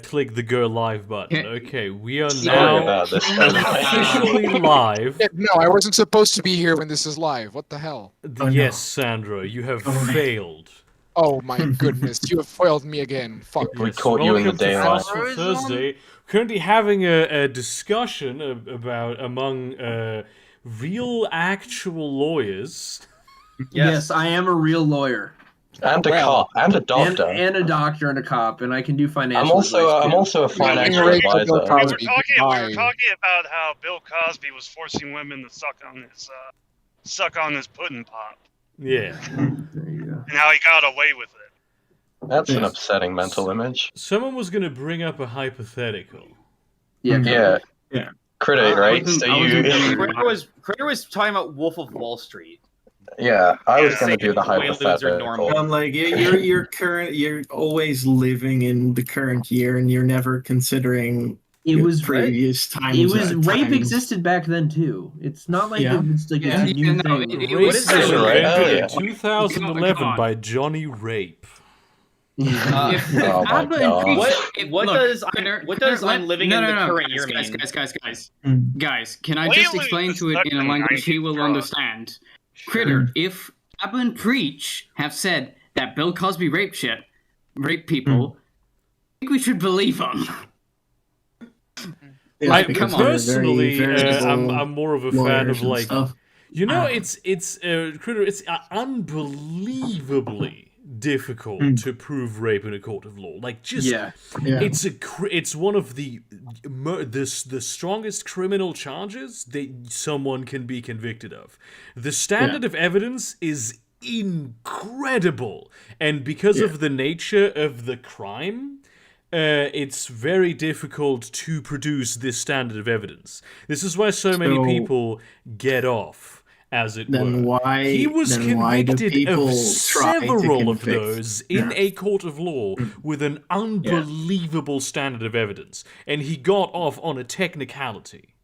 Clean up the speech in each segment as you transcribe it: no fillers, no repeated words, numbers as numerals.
click the go live button. Okay, we are Sorry now about this. officially live. Yeah, no, I wasn't supposed to be here when this is live. What the hell? Yes, Sandro, you have failed. Oh my goodness, you have foiled me again. Fuck. We caught you in the Welcome to daylight. Fast for Thursday. Currently having a discussion among real actual lawyers. Yes, I am a real lawyer. And a cop, and a doctor. And a doctor and a cop, and I can do financial I'm also advice, too. a financial Rachel advisor. Bill We were Cosby, talking goodbye. about how Bill Cosby was forcing women to suck on his pudding pop, Yeah. There you go. and how he got away with it. That's an upsetting mental image. Someone was going to bring up a hypothetical. Yeah. Yeah. Critter, right? wasn't- So I wasn't you. gonna- Critter was talking about Wolf of Wall Street. Yeah, I was going to Saying do the Quaaludes are normal. hypothetical. Like you're always living in the current year, and you're never considering It was previous times. It was rape times. existed back then too. It's not like Yeah. it's like Yeah, a new no, thing. it Rape was was this? Right? invented Oh, in yeah. 2011 Come on. by Johnny Rape. If Oh my Abba God. and What Look, does Critter- I'm living in the current year guys, mean? guys, can I Wait just till explain it's to it stuck in a in language he will 90s understand? Critter, if Abba and Preach have said that Bill Cosby raped people, I think we should believe them. Yeah, I because come on. they're personally, very visible I'm more of a fan lawyers of and like, stuff. you know, it's Critter. It's unbelievably difficult to prove rape in a court of law. Like, just Yeah. Yeah. it's one of the strongest criminal charges that someone can be convicted of. The standard of evidence is incredible, and because of the nature of the crime, it's very difficult to produce this standard of evidence. This is why so many So- people get off, as it Then were. why? He was then why do convicted people of try to several of convict? those in a court of law with an unbelievable standard of evidence, and he got off on a technicality.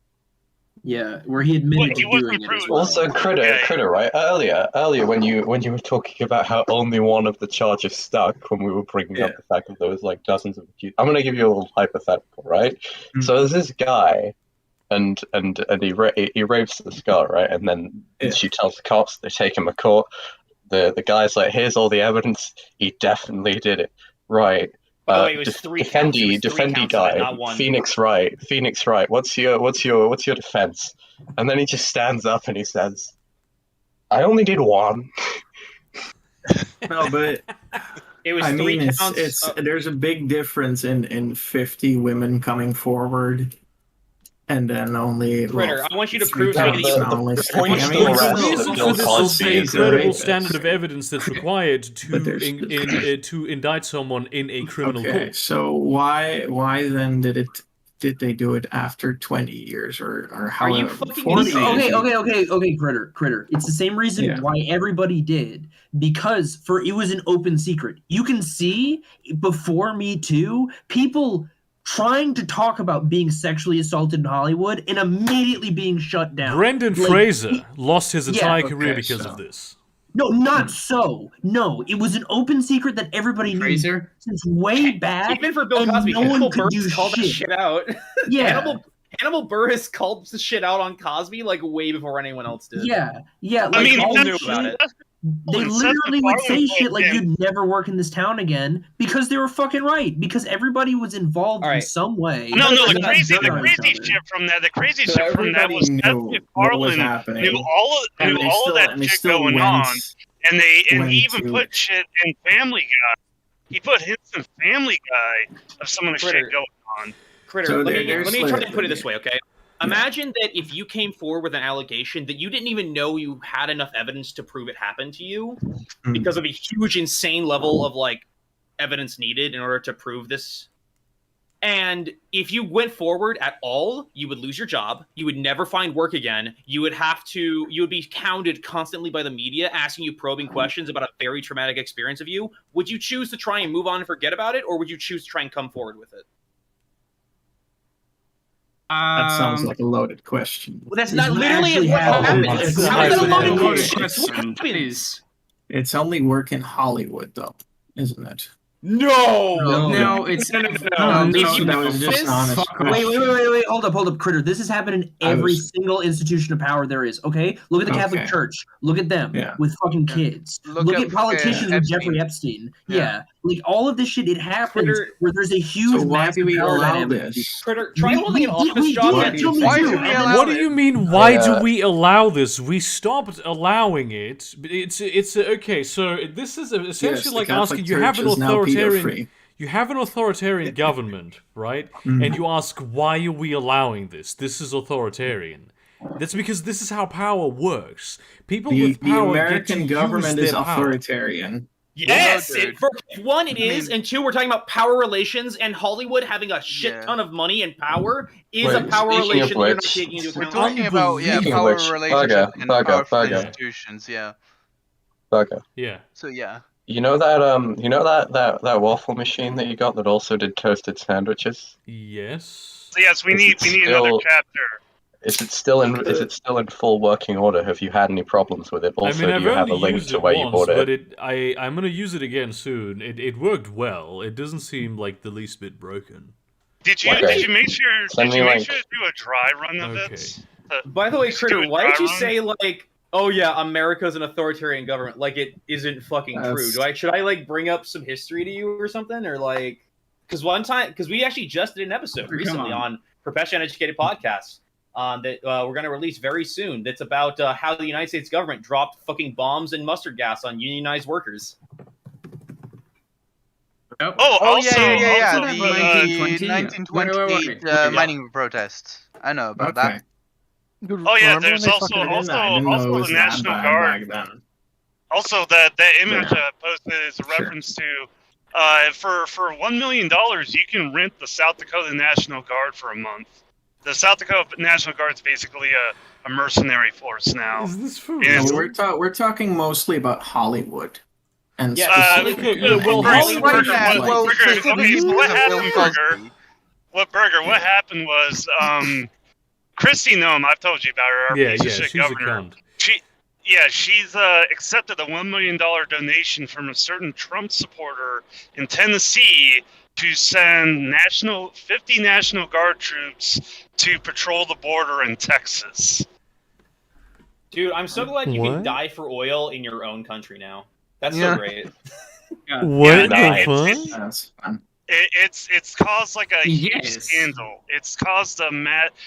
Yeah, where he admitted Well, he to doing wasn't it as proven. well. Also, Critter, right? Earlier, when you were talking about how only one of the charges stuck, when we were bringing up the fact that there was like dozens of accused, I'm gonna give you a little hypothetical, right? So there's this guy, and he rapes this girl, right? And then she tells the cops, they take him to court. The guy's like, here's all the evidence. He definitely did it, right? It was three counts. It was three Defendy counts of it, guy, not one. Phoenix Wright. What's your defense? And then he just stands up and he says, "I only did one." No, but It was I three mean, counts. it's there's a big difference in 50 women coming forward, and then only. Critter, I want you to three prove to me counts that you- and only the point I is mean, still it's around still- that Reason Bill for this Cosby the is a incredible rapist. standard of evidence that's required to But there's- to indict someone in a criminal Okay, court. so why then did they do it after 20 years or how? you fucking 40 insane? years? Okay, Critter. It's the same reason Yeah. why everybody did, because it was an open secret. You can see before Me Too, people trying to talk about being sexually assaulted in Hollywood and immediately being shut down. Brendan Like, Fraser lost his entire okay, career because so- of this. No, not so. No, it was an open secret that everybody knew Fraser? since way back. Even for Bill and Cosby, no one Hannibal could do Buress called this shit. shit out. Yeah. Hannibal Buress called the shit out on Cosby like way before anyone else did. Yeah. Like, I mean, all all knew this about shit- it. They Seth literally would say MacFarlane shit like told him- you'd never work in this town again because they were fucking right. Because everybody was involved All in right. some way. No, And the they had crazy dirt on each other. shit from that. The crazy So shit from that everybody was Seth knew what was MacFarlane happening, knew all and they of still- that and they shit still going went- on, and he went even to- put shit in Family Guy. He put hints in Family Guy of some of the Critter. shit going on. Critter, So let there's me try like- to put it this way, okay? Imagine that if you came forward with an allegation that you didn't even know you had enough evidence to prove it happened to you because of a huge, insane level of like evidence needed in order to prove this. And if you went forward at all, you would lose your job. You would never find work again. You would be hounded constantly by the media asking you probing questions about a very traumatic experience of you. Would you choose to try and move on and forget about it, or would you choose to try and come forward with it? That sounds like a loaded question. Well, that's It's not not literally actually what happening. happens. It's How is that a loaded hypothetical. question? That's what Question happens. It's only work in Hollywood, though, isn't it? No. No, it's No. If you that was just piss, an honest fuck question. Wait, hold up, Critter. This has happened in every single institution of power there is, okay? Look at the Catholic Okay. Church. Look at them with fucking kids. Look at politicians with Jeffrey Epstein. Yeah. Like, all of this shit, it happens Critter- where there's a huge, So why massive do we power allow dynamic. this? Critter, try holding an office job. Why do we Why do we allow What do you mean? Why do Yeah. we allow this? We stopped allowing it. It's okay. So this is essentially like asking you have an authoritarian. You have an authoritarian government, right? And you ask, why are we allowing this? This is authoritarian. That's because this is how power works. People with The power American get to government use is their power. authoritarian. Yes, No, dude. for one it is, and two we're talking about power relations, and Hollywood having a shit ton of money and power is a Wait, power speaking of relation they're not which- taking into We're account. talking about Speaking of power which, relationships and bugger. powerful institutions. Yeah. Bugger. Yeah. So yeah. You know that waffle machine that you got that also did toasted sandwiches? Yes. So yes, we need another chapter. Is it still in full working order? Have you had any problems with it? Also, I've do you have a only link used to it where you once, bought but it? I'm gonna use it again soon. It worked well. It doesn't seem like the least bit broken. Did you make sure Send to me link. do a dry run of Okay. it? By the way, Just do Critter, a why did dry you run? say like, oh yeah, America's an authoritarian government? Like it isn't fucking true. Should I like bring up some history to you or something, or like, because we actually just did an episode recently on Professional Uneducated Podcast that we're gonna release very soon. That's about how the United States government dropped fucking bombs and mustard gas on unionized workers. Also, yeah. also, The 1920 Wait. mining protests. I know about that. Oh yeah, there's also the National Guard. Also, that image posted is a reference to for $1 million you can rent the South Dakota National Guard for a month. The South Dakota National Guard is basically a mercenary force now. Is this for And real? We're talking mostly about Hollywood. And okay, well, Burger, Hollywood- what happened, Burger? What happened was Christy Nome, I've told you about her, our piece of shit she's governor. a cunt. She's accepted a $1 million donation from a certain Trump supporter in Tennessee to send 50 National Guard troops to patrol the border in Texas. Dude, I'm so glad you can What? die for oil in your own country now. That's so great. What Yeah, the fuck? That's fun. It's caused like a huge Yes. scandal. It's caused a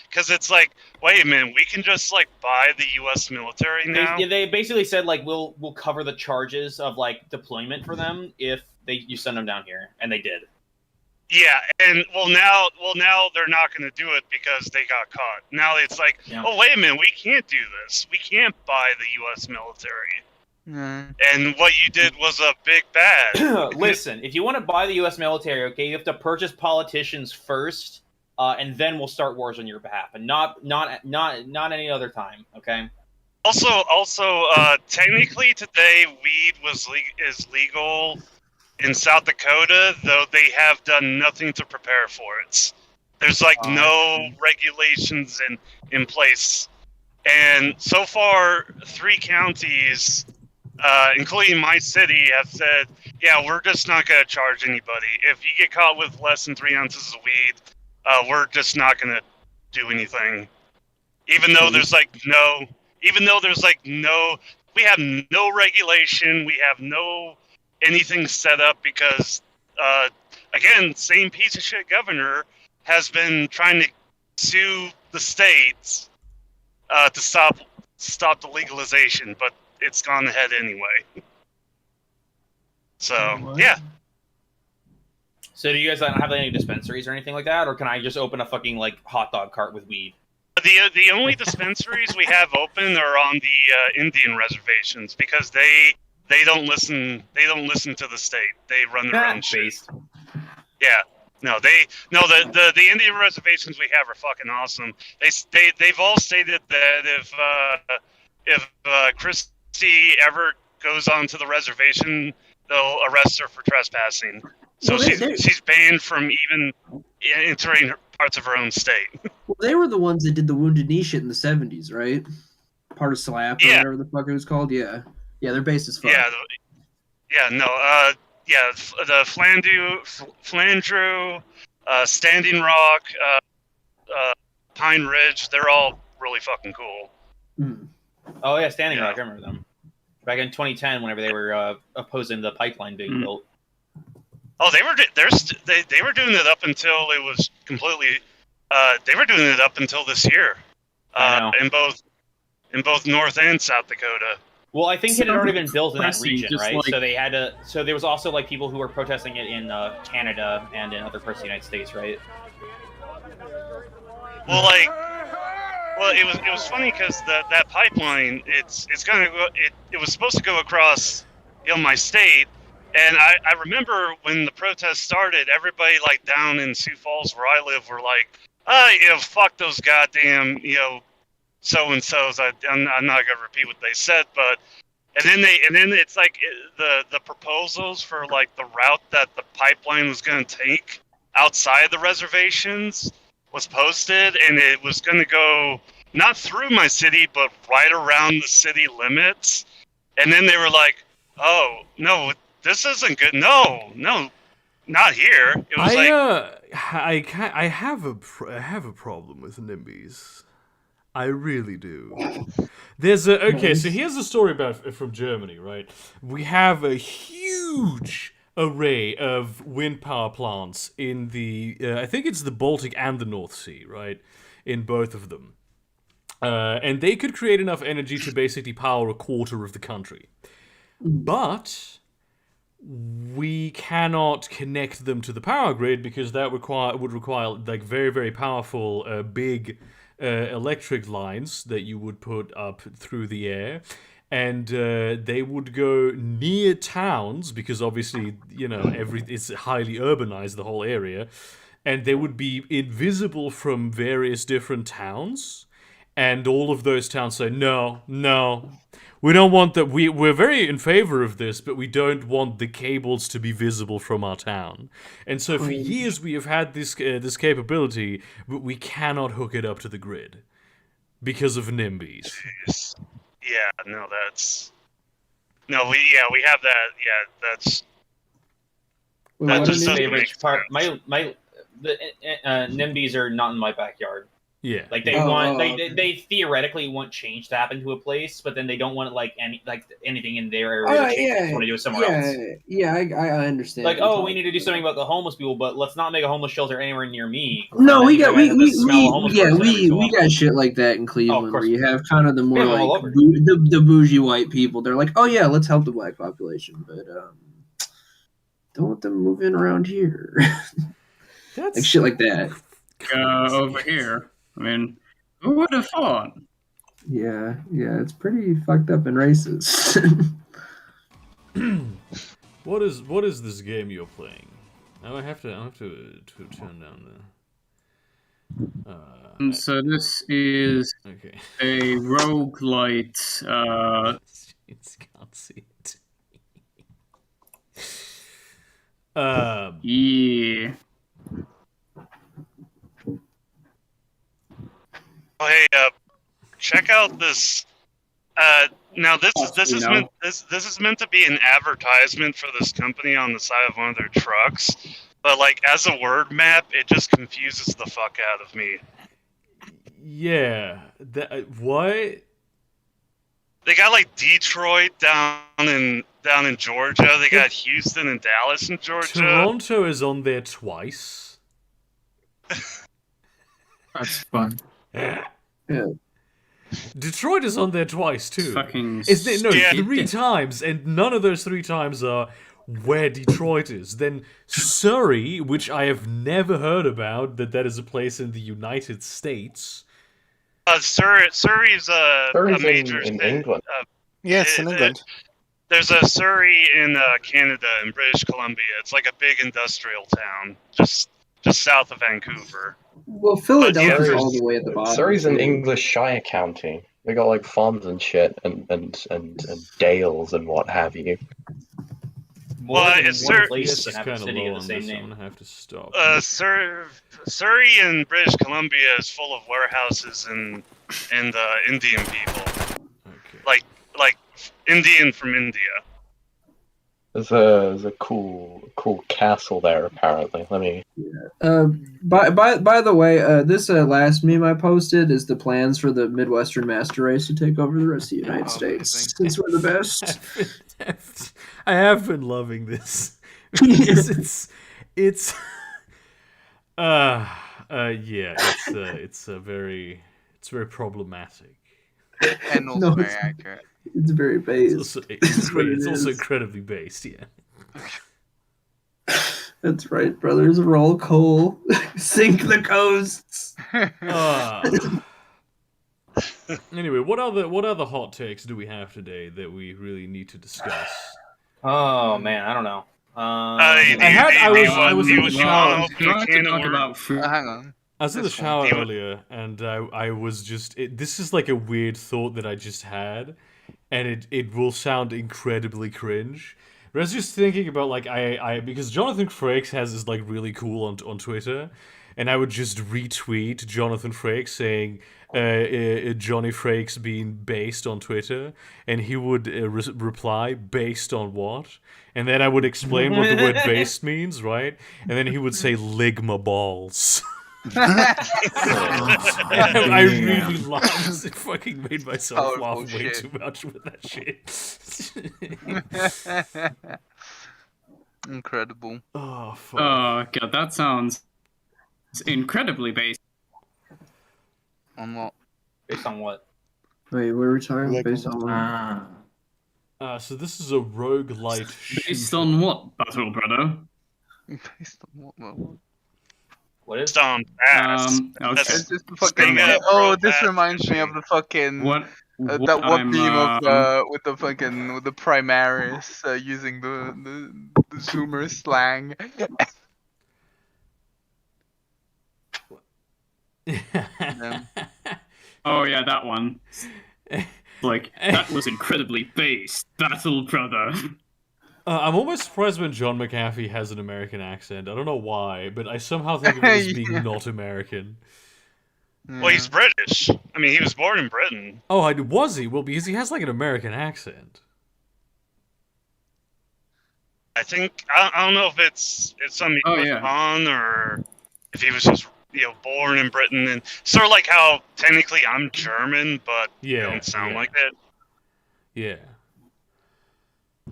because it's like, wait a minute, we can just like buy the U.S. military now. They basically said like we'll cover the charges of like deployment for them if you send them down here, and they did. Yeah, and now they're not going to do it because they got caught. Now it's like, oh wait a minute, we can't do this. We can't buy the U.S. military. And what you did was a big bad. Listen, if you want to buy the U.S. military, okay, you have to purchase politicians first, and then we'll start wars on your behalf, and not any other time. Okay. Also, technically today, weed is legal in South Dakota, though they have done nothing to prepare for it. There's like no regulations in place, and so far, 3 counties, including my city, have said, yeah, we're just not going to charge anybody. If you get caught with less than 3 ounces of weed, we're just not going to do anything. Even though there's we have no regulation, we have no anything set up because, again, same piece of shit governor has been trying to sue the states to stop the legalization, but it's gone ahead anyway. So, yeah. So do you guys not have any dispensaries or anything like that, or can I just open a fucking like hot dog cart with weed? The only dispensaries we have open are on the Indian reservations because they don't listen to the state. They run their own shit. Yeah. No, the Indian reservations we have are fucking awesome. They've all stated that if Christy ever goes onto the reservation, they'll arrest her for trespassing. So she's banned from even entering parts of her own state. Well, they were the ones that did the Wounded Knee shit in the 70s, right? Part of SLAP or whatever the fuck it was called. Yeah, they're based as fuck. Yeah, no. the Flandreau, Standing Rock, Pine Ridge, they're all really fucking cool. Oh yeah, Standing Rock, I remember them. Back in 2010, whenever they were opposing the pipeline being built. Oh, they were doing it up until it was completely. They were doing it up until this year, in both North and South Dakota. Well, I think it had already been built in that region, right? Like... So they had to. So there was also like people who were protesting it in Canada and in other parts of the United States, right? Well, it was funny because that pipeline it was supposed to go across my state, and I remember when the protest started, everybody like down in Sioux Falls where I live were like, fuck those goddamn so and so's. I'm not gonna repeat what they said, but and then it's like the proposals for like the route that the pipeline was gonna take outside the reservations was posted, and it was going to go not through my city, but right around the city limits. And then they were like, "Oh no, this isn't good. No, not here." It was I have a problem with NIMBYs. I really do. There's so here's a story from Germany, right? We have a huge array of wind power plants in the I think it's the Baltic and the North Sea, right? In both of them. And they could create enough energy to basically power a quarter of the country. But we cannot connect them to the power grid because that would require like very, very powerful big electric lines that you would put up through the air. And they would go near towns because obviously, it's highly urbanized, the whole area. And they would be invisible from various different towns. And all of those towns say, no, we don't want that. We're very in favor of this, but we don't want the cables to be visible from our town. And so for years we have had this capability, but we cannot hook it up to the grid because of NIMBYs. Yeah, we have that. Yeah, that's. Well, that's just my favorite part. The NIMBYs are not in my backyard. Yeah, like they they theoretically want change to happen to a place, but then they don't want anything in their area to change. They just want to do it somewhere else. Yeah, I understand. Like, we need to do something about the homeless people, but let's not make a homeless shelter anywhere near me. No, we got shit like that in Cleveland, where you have kind of the more like the bougie white people. They're like, oh yeah, let's help the black population, but don't let them move in around here. That's like shit like that. Over here. I mean, who would have thought? Yeah, it's pretty fucked up and racist. What is this game you're playing? I have to turn down the. So this is a roguelite. Can't see it. Yeah. Oh, hey, check out this. Now this is meant to be an advertisement for this company on the side of one of their trucks, but like as a word map, it just confuses the fuck out of me. Yeah, what? They got like Detroit down in Georgia. They got Houston and Dallas in Georgia. Toronto is on there twice. That's fun. Yeah. Detroit is on there twice too. Fucking 3 times, and none of those 3 times are where Detroit is. Then Surrey, which I have never heard about, that is a place in the United States. Surrey's Surrey's a major in state. England. Yes, in England. There's a Surrey in Canada, in British Columbia. It's like a big industrial town, just south of Vancouver. Well, Philadelphia's all the way at the bottom. Surrey's an English Shire county. They got like farms and shit, and dales and what have you. Well, it's Surrey. This is kind of low on this. I'm gonna have to stop. Surrey in British Columbia is full of warehouses and Indian people. Okay. Like Indian from India. There's a cool castle there apparently. Let me. By the way, this last meme I posted is the plans for the Midwestern Master Race to take over the rest of the United States since we're the best. I have been loving this. it's very problematic. And also very accurate. It's very based. It's also incredibly based, yeah. That's right, brothers. Roll coal. Sink the coasts. Anyway, what other hot takes do we have today that we really need to discuss? Oh man, I don't know. I was in the shower. Hang on. I was in the shower earlier, and I was just. This is like a weird thought that I just had, and it will sound incredibly cringe. But I was just thinking about like because Jonathan Frakes has this like really cool on Twitter, and I would just retweet Jonathan Frakes saying Johnny Frakes being based on Twitter, and he would reply based on what, and then I would explain what the word based means, right? And then he would say ligma balls. I really laughed. It fucking made myself laugh way too much with that shit. Incredible. Oh, fuck. Oh god, that sounds incredibly based. On what? Based on what? Wait, what are we talking about? Based on what? So this is a roguelite Based on what, Battle Brother? Based on what? What is on ass? Okay. It's just the fucking. This reminds me of the fucking. That one meme of with the Primaris using the Zoomer slang. Oh yeah, that one. Like that was incredibly based, Battle Brother. I'm almost surprised when John McAfee has an American accent. I don't know why, but I somehow think of him as being not American. Well, he's British. I mean, he was born in Britain. Oh, was he? Well, because he has like an American accent. I think I don't know if it's something he put on or if he was just born in Britain, and sort of like how technically I'm German, but don't sound like it. Yeah.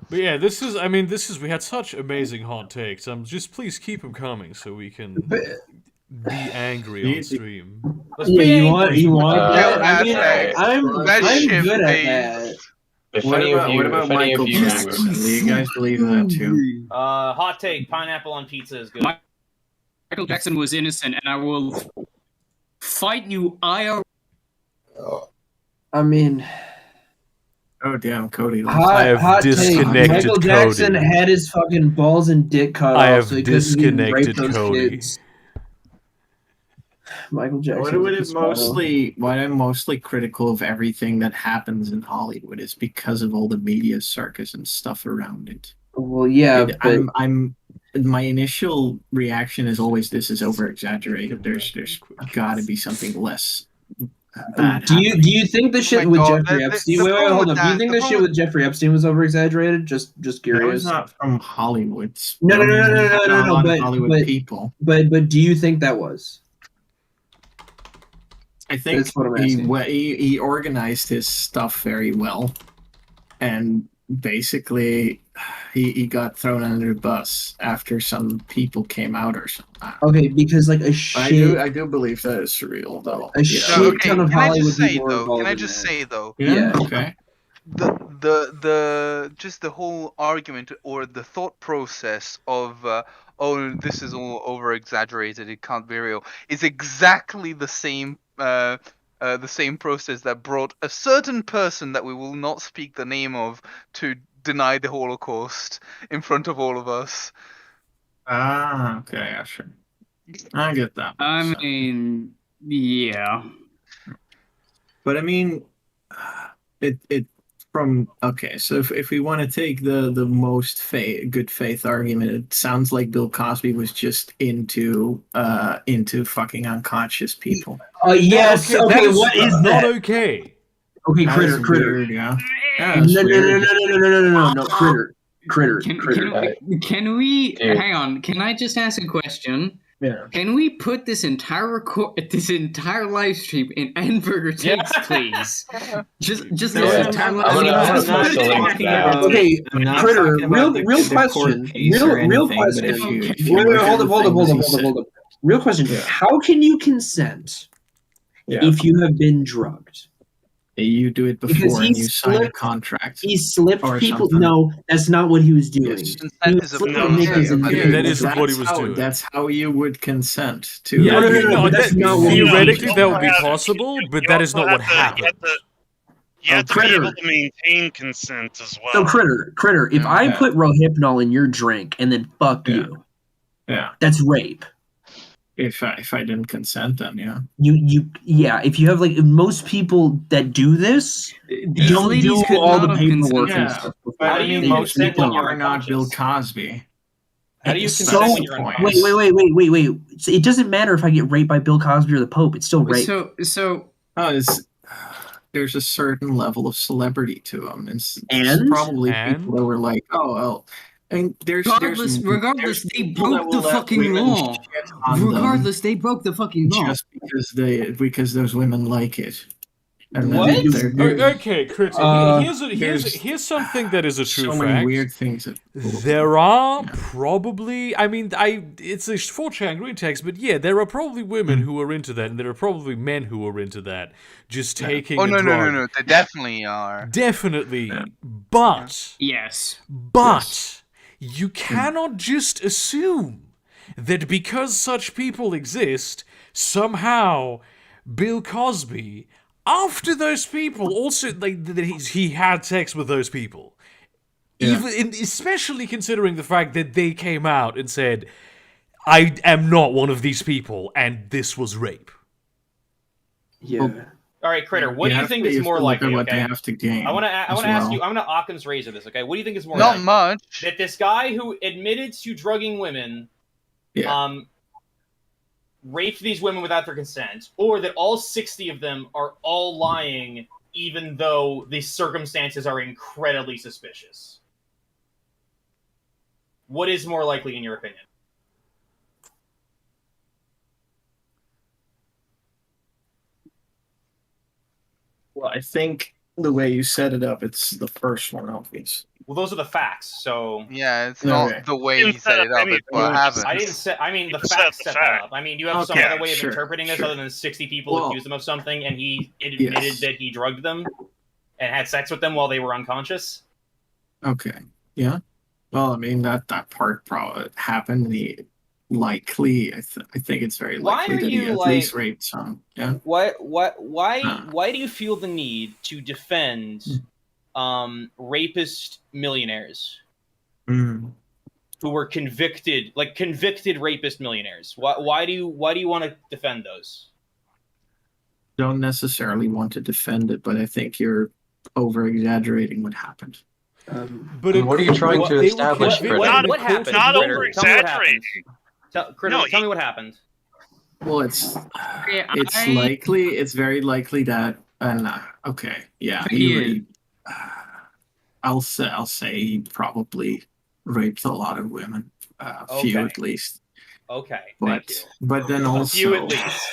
But yeah, we had such amazing hot takes. Just please keep them coming so we can be angry on stream. You want I'm good at that. What about Michael Jackson? Do you guys believe in that too? Hot take: pineapple on pizza is good. Michael Jackson was innocent, and I will fight you IRL. I mean. Oh damn, Cody! I have disconnected Michael Jackson had his fucking balls and dick cut I off, have disconnected Cody. Kids. Michael Jackson. Why I'm mostly critical of everything that happens in Hollywood is because of all the media circus and stuff around it. Well, yeah, but my initial reaction is always this is over exaggerated. There's got to be something less. Do you think the shit with Jeffrey Epstein? Wait, hold up. Do you think the shit with Jeffrey Epstein was over exaggerated? Just curious. That was not from Hollywood. No. But Hollywood people. But do you think that was? I think he organized his stuff very well, and basically he got thrown under the bus after some people came out or something. Okay, because like I do believe that is surreal though. Shit ton of Hollywood people were involved. Can I just say though? Yeah. Okay. The just the whole argument or the thought process of this is all over exaggerated, it can't be real, is exactly the same process that brought a certain person that we will not speak the name of to deny the Holocaust in front of all of us. Okay, yeah, sure. I get that. I mean, yeah. But I mean, it from so if we want to take the most good faith argument, it sounds like Bill Cosby was just into fucking unconscious people. Yes. Okay, what is not that? Okay. Okay, critter. Weird, yeah. No, Critter. Critter. Can we Yeah. hang on? Can I just ask a question? Yeah. Can we put this entire live stream in Enberger takes, please? Just this Yeah. entire I'm live gonna stream. post a link now. Okay, I'm not Critter, talking about real the court question. case or Real anything, but question. if you Wait, look at Hold the up. things he said- Real question. Yeah. How can you consent if you have been drugged? You do it Because before he and you sign a slipped- contract. He slipped Or people. something. No, that's not what he was doing. Yes. Consent He is was a flipping process, niggas and but doing that it. is what he was how, doing. That's how you would consent to. Yeah, No, you know, but that's that, not what he theoretically was that would be doing. possible, but You that is also not what have to- happened. You have to be Critter. able to maintain consent as well. So critter. If I Yeah. put Rohypnol in your drink and then fuck Yeah. you, Yeah. that's rape. If I didn't consent, then yeah. Yeah. If you have if most people that do this These don't ladies do could all not the have paperwork consented. and Yeah. stuff. But How I do you mean, most consent people when you're are not Bill unconscious? Cosby. How do you So- consent when you're Wait, unconscious? Wait. So it doesn't matter if I get raped by Bill Cosby or the Pope. It's still rape. So Oh, there's a certain level of celebrity to them. It's And? probably And? people that were like, oh, well. I mean, regardless, there's they people that broke will the let fucking women law. shit on them Regardless, they broke the fucking law. just because those women like it. And then What? Okay, Critter, here's something that is a true so fact. many weird things. There are probably, it's a 4chan green text, but yeah, there are probably women who are into that, and there are probably men who are into that. Just taking Oh a no, drug. no. They definitely are. Definitely, but Yes. you cannot just assume that because such people exist, somehow Bill Cosby, after those people, also that he had sex with those people. Yeah. Especially considering the fact that they came out and said, "I am not one of these people, and this was rape." Yeah. All right, Critter. What do you think is more What likely? they Okay. have to gain. I want to as ask well. you. I'm going to Occam's razor this. Okay. What do you think is more Not likely? much. That this guy who admitted to drugging women, Yeah. raped these women without their consent, or that all 60 of them are all lying, even though the circumstances are incredibly suspicious? What is more likely in your opinion? Well, I think the way you set it up, it's the first one, obviously. Well, those are the facts. So Yeah, it's Okay. not the way he Didn't set set it up up. It's what anything. happened. I didn't say. I mean, the You facts set the set that fact. up. I mean, you have some Okay, other way of sure, interpreting this sure. other than 60 people Well, accused him of something, and he admitted yes. that he drugged them and had sex with them while they were unconscious. Okay. Yeah. Well, I mean that part probably happened. Likely, I think it's very Why likely are that he you, at like- least raped some. Yeah. Why Huh. do you feel the need to defend rapist millionaires Mm. who were convicted rapist millionaires? Why do you want to defend those? Don't necessarily want to defend it, but I think you're over exaggerating what happened. But And what are you trying to they were establish, convicted Critter? in What a happened? court Not of Critter, law. over tell me what happened. exaggerating. Critter, No, tell me what happened. Well, it's I- likely. It's very likely that. Okay. Yeah. He Yeah. raped, I'll say he probably raped a lot of women. A few Okay. at least. Okay, But thank you. but then also A few at least.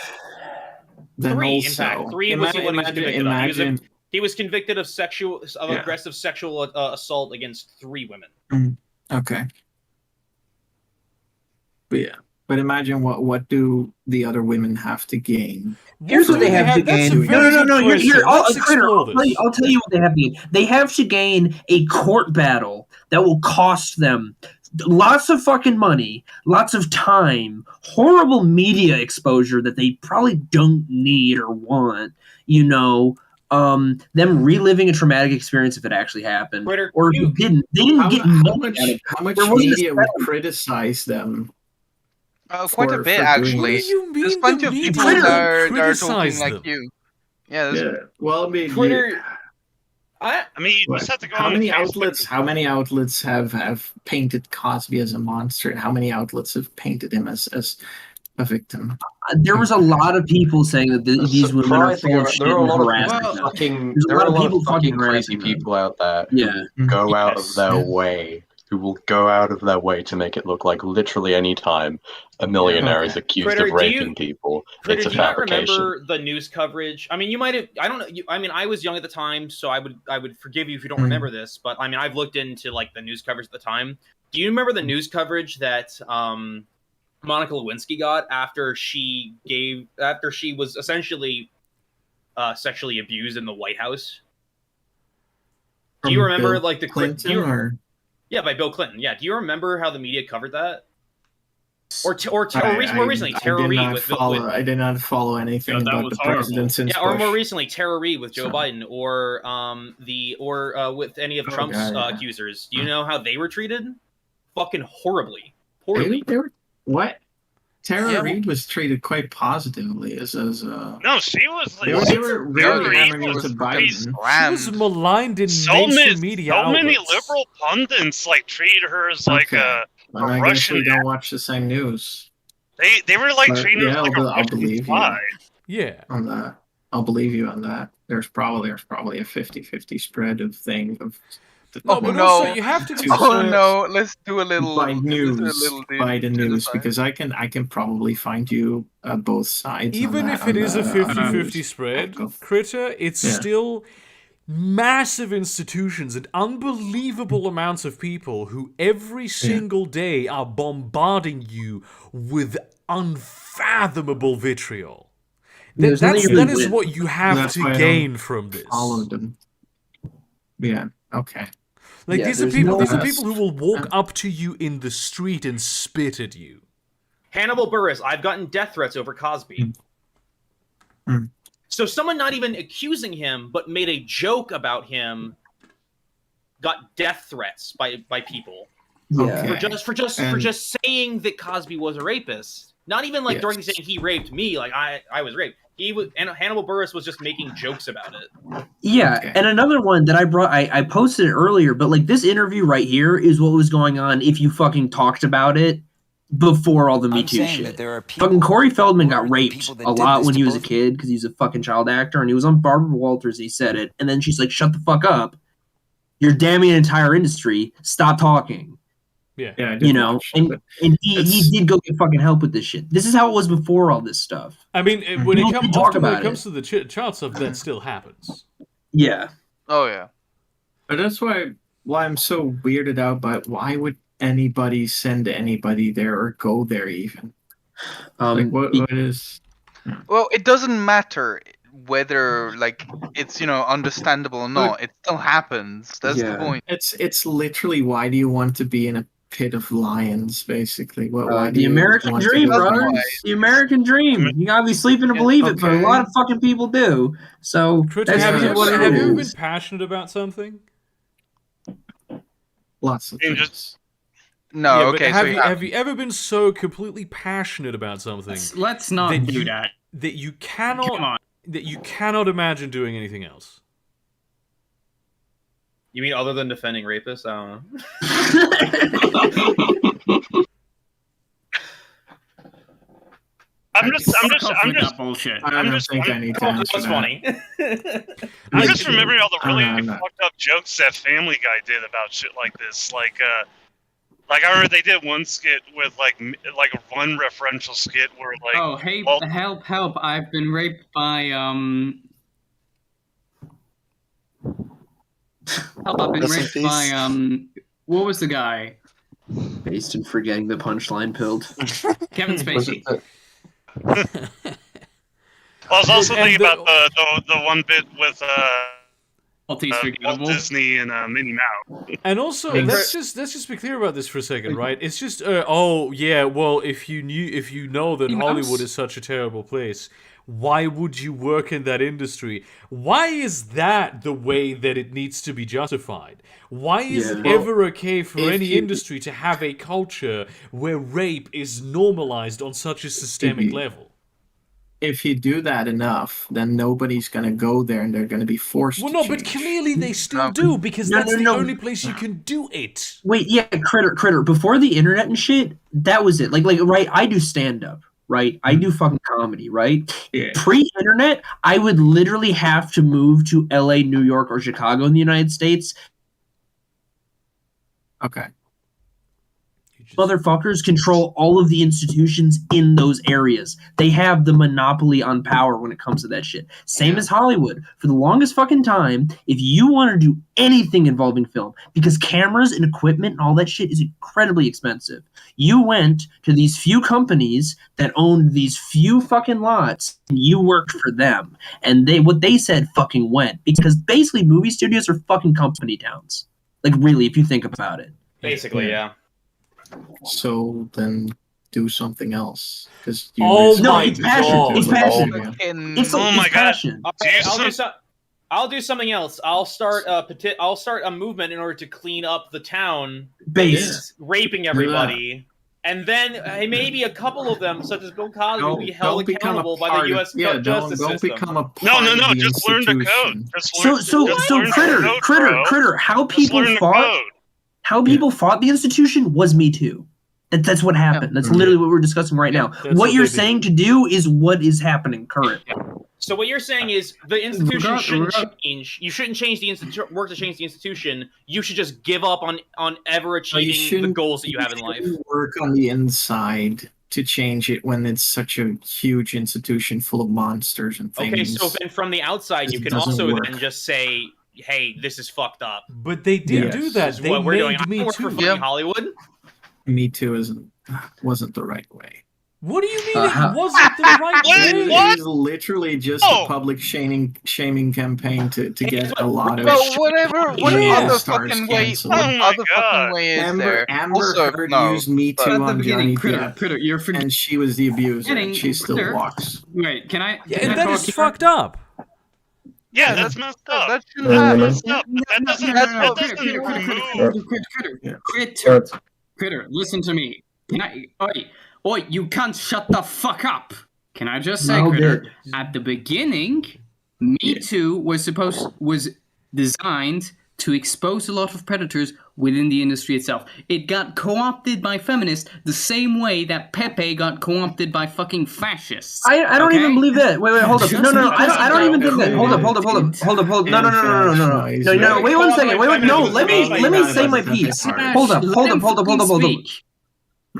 Then Three, in also, fact. Three was what he was convicted of. imagine, He was convicted of Yeah. aggressive sexual assault against 3 women. okay. But yeah. But imagine what do the other women have to gain? Here's what they have to That's a gain. very No. good question. Here, Let's Critter, explore this. I'll tell you what they have to gain. They have to gain a court battle that will cost them lots of fucking money, lots of time, horrible media exposure that they probably don't need or want. Them reliving a traumatic experience if it actually happened, Critter, or if you- it didn't. They didn't get money out of it. How much There wasn't a media would settlement. criticize them? Quite a for bit, doing actually. this? you mean There's plenty the of media people would that are talking criticize like them? you. Yeah, there's Yeah. Well, I mean, Critter, I I mean, you just have to go how on many Facebook. outlets have painted Cosby as a monster, and how many outlets have painted him as a victim? There was a lot of people saying that these women are full of shit There are a and lot of harassing Well, them. fucking There's a there lot are a of lot people of fucking fucking crazy harassing them. people out there Yeah. who go out of Yes. their way who will go out of their way to make it look like literally any time a millionaire is accused Critter, of raping people, Critter, it's a do you not fabrication. remember the news coverage? I mean, you might have. I don't know. I mean, I was young at the time, so I would forgive you if you don't remember this. But I mean, I've looked into like the news coverage at the time. Do you remember the news coverage that Monica Lewinsky got after she was essentially sexually abused in the White House? Do you remember Bill like the Clinton or? Yeah, by Bill Clinton. Yeah, do you remember how the media covered that? Or more recently, Tara Reid with I did not follow anything about the president since or Bush. more recently, Tara Reid with Joe Biden, or with any of Trump's accusers. Do you know how they were treated? Fucking horribly. They were what? Tara Reid was treated quite positively as No, she was. They were really hammering into Biden. She was maligned in mainstream media outlets. So many liberal pundits like treated her as like a I guess Russian. we don't watch the same news. They were like treating her like a I'll Russian believe spy. Yeah. On that, I'll believe you on that. There's probably a 50-50 spread of thing of. Also, you have to. No! Let's do a little Biden news, because I can probably find you both sides. Even if it is a 50-50 spread, Critter, it's still massive institutions and unbelievable amounts of people who every single day are bombarding you with unfathomable vitriol. That is what you have to gain from this. Followed them. Yeah. Okay. Like these are people who will walk up to you in the street and spit at you. Hannibal Buress, I've gotten death threats over Cosby. So someone not even accusing him, but made a joke about him, got death threats by people. Yeah. For just saying that Cosby was a rapist. Not even like directly saying he raped me, like I was raped. And Hannibal Buress was just making jokes about it. Yeah, and another one that I brought, I posted it earlier, but like this interview right here is what was going on if you fucking talked about it before all the Me Too shit. Fucking Corey Feldman got raped a lot when he was a kid because he's a fucking child actor, and he was on Barbara Walters. He said it, and then she's like, "Shut the fuck up! You're damning an entire industry. Stop talking." Yeah, you know, and he did go get fucking help with this shit. This is how it was before all this stuff. I mean, when it comes to the child stuff, that still happens. Yeah. Oh yeah. But that's why I'm so weirded out by why would anybody send anybody there or go there even? Like what is? Well, it doesn't matter whether like it's understandable or not. It still happens. That's the point. It's literally, why do you want to be in a pit of lions, basically? The American dream, bro. The American dream. You gotta be sleeping to believe it, but a lot of fucking people do. So have you ever been passionate about something? Lots of things. No, okay. Have you ever been so completely passionate about something? Let's not do that. That you cannot imagine doing anything else. You mean other than defending rapists? I don't know. I'm just bullshit. I don't think I need to answer That's funny. I'm just remembering all the really fucked up jokes that Family Guy did about shit like this. Like I remember they did one skit with like one referential skit where like, oh hey, help! I've been raped by help! I've been raped by what was the guy? Based in forgetting the punchline pilled. Kevin Spacey. Well, I was also thinking about the one bit with Walt Disney and Minnie Mouse. And also, let's just be clear about this for a second, right? It's just well, if you know that Hollywood is such a terrible place, why would you work in that industry? Why is that the way that it needs to be justified? Why is it ever okay for any industry to have a culture where rape is normalized on such a systemic level? If you do that enough, then nobody's going to go there and they're going to be forced to change. But clearly they still do, because that's the only place you can do it. Wait, yeah, Critter. Before the internet and shit, that was it. Like, right, I do stand-up, right? I do fucking comedy, right? Yeah. Pre-internet, I would literally have to move to LA, New York, or Chicago in the United States. Okay. motherfuckers control all of the institutions in those areas. They have the monopoly on power when it comes to that shit. Same as Hollywood. For the longest fucking time, if you want to do anything involving film, because cameras and equipment and all that shit is incredibly expensive, you went to these few companies that owned these few fucking lots, and you worked for them. And what they said fucking went. Because basically movie studios are fucking company towns. Like, really, if you think about it. Basically, yeah. So then do something else. Because Oh my it's passion. God. It's passion. Fucking- It's, Oh my it's God. passion. Okay, I'll do something else. I'll start a movement in order to clean up the town Base. raping everybody. And then maybe a couple of them, such as Bill Cosby, will be held accountable by the U.S. justice don't system. become a part No, of the just learn the code. institution. Just learn, So just learn the code, bro. Critter, how Just people learn the fought code. fought the institution was Me Too. That's what happened. That's literally what we're discussing right now. That's What you're they did. saying to do is what is happening currently. So what you're saying is the institution shouldn't Regard- change. You shouldn't change the work to change the institution. You should just give up on ever You achieving the shouldn't- goals that you have in life. shouldn't work on the inside to change it when it's such a huge institution full of monsters and things. Okay, so then from the outside, you It can doesn't also work. then just say, "Hey, this is fucked up." But they did Yes. do that. This is They what we're doing. made I Me don't work for Too. fucking Hollywood. Me Too wasn't the right way. What do you mean how- it wasn't the right Wait, way? what? It was literally just Oh. a public shaming campaign to get a lot of. Well, whatever. What Yeah. other stars fucking way? canceled. What Oh my other God. fucking way is there? Amber Also, Heard no. used Me Too At the on beginning, Johnny Critter, Depp, you're forgetting. and she was the abuser. And she still Critter. walks. Wait, can I? Yeah, can I that talk is here? fucked up. Yeah, that's messed up. That shouldn't happen. That's messed up. But that doesn't. That doesn't remove. Critter, listen to me. Can I? Oi, you can't shut the fuck up. Can I just say, No Critter? good. At the beginning, Me Too was designed to expose a lot of predators within the industry itself. It got co-opted by feminists the same way that Pepe got co-opted by fucking fascists. I don't even believe that. Wait, hold up. Just No, because I don't even think that. you Hold up. know, No. Wait 1 second. Wait. No, let me say my piece. Hold up.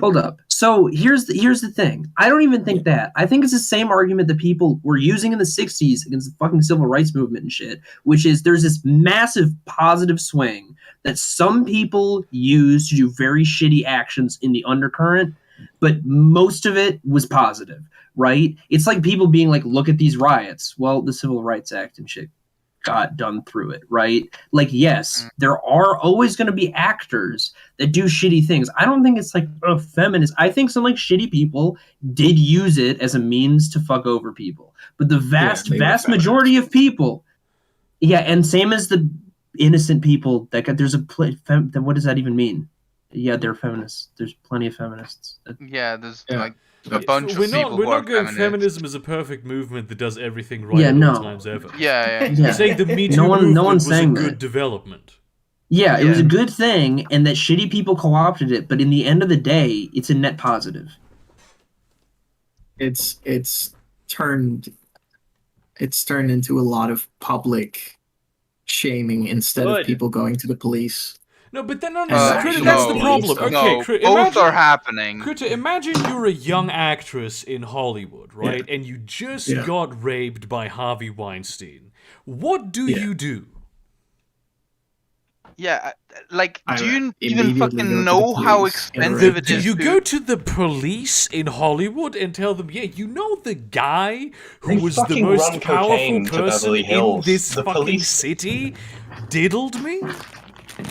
Hold up. So here's the thing. I don't even think that. I think it's the same argument that people were using in the 60s against the fucking civil rights movement and shit, which is there's this massive positive swing that some people use to do very shitty actions in the undercurrent, but most of it was positive, right? It's like people being like, look at these riots. Well, the Civil Rights Act and shit got done through it, right? Like, yes, there are always going to be actors that do shitty things. I don't think it's like feminist. I think some like shitty people did use it as a means to fuck over people. But the vast majority of people, and same as the innocent people that got, there's what does that even mean? Yeah, they're feminists. There's plenty of feminists. Yeah, there's like a bunch We're of not, people we're who are not going feminists. feminism is a perfect movement that does everything right Yeah, at no. all times ever. Yeah, Yeah. You're saying the Me Too No one's movement was a saying good that. development. Yeah, it was a Yeah. good thing, and that shitty people co-opted it. But in the end of the day, it's a net positive. It's turned into a lot of public shaming instead of Good. people going to the police. No, but then Critter, that's the no, problem. no, Okay, both are happening. Critter, imagine you're a young actress in Hollywood, right? And you just got raped by Harvey Weinstein. What do you do? Yeah, like, I do you would even immediately go fucking to the know how police and expensive arrest it Do is? you to- go to the police in Hollywood and tell them, yeah, you know the guy who They was the fucking most run powerful cocaine to person Beverly in Hills. this The fucking police- city diddled me?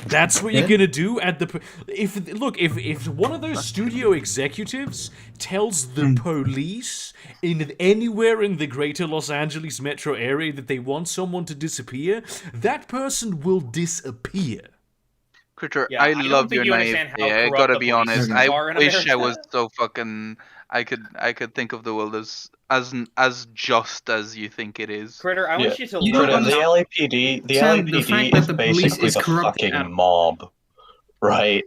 That's what you're gonna do at the if one of those studio executives tells the police in anywhere in the greater Los Angeles metro area that they want someone to disappear, that person will disappear. Critter, Yeah, I I don't love think your you understand how naivety. I corrupt gotta the be police honest. are I in wish I America. was so fucking. I could think of the world as just as you think it is. Critter, I want you to You learn don't The how- LAPD, the Sam, the LAPD fact is that the police basically is the corrupt at- fucking mob, right?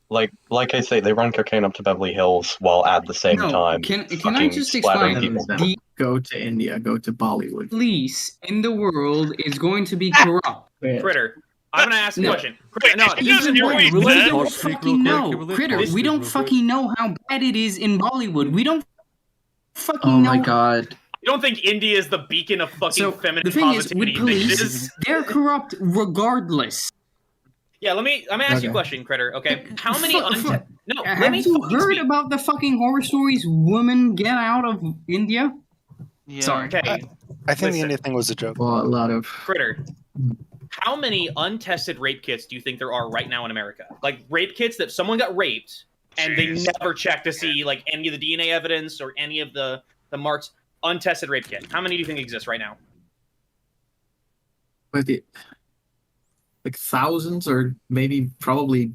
Like I say, they run cocaine up to Beverly Hills while at the same time Can I fucking just splattering explain? people. The Go to India, go to Bollywood. police in the world is going to be corrupt. Critter, I'm gonna ask a No. question. Wait, No, did you just hear what he we said? don't Pause speak fucking real quick. know, Can we Critter. pause We speak don't real quick? fucking know how bad it is in Bollywood. We don't fucking Oh know. my god. you don't think India is the beacon of fucking So feminine the thing is, positivity? with police, bitches? they're corrupt regardless. Yeah, let me ask you a Okay. question, Critter. Okay, how many No, let Have me you fucking heard speak. about the fucking horror stories women get out of India? Yeah. Sorry. Okay, I think Listen. the India thing was a joke. Well, a lot of Critter. How many untested rape kits do you think there are right now in America? Like rape kits that someone got raped and they Jeez. never checked to see like any of the DNA evidence or any of the marks. Untested rape kit. How many do you think exist right now? but like thousands or maybe probably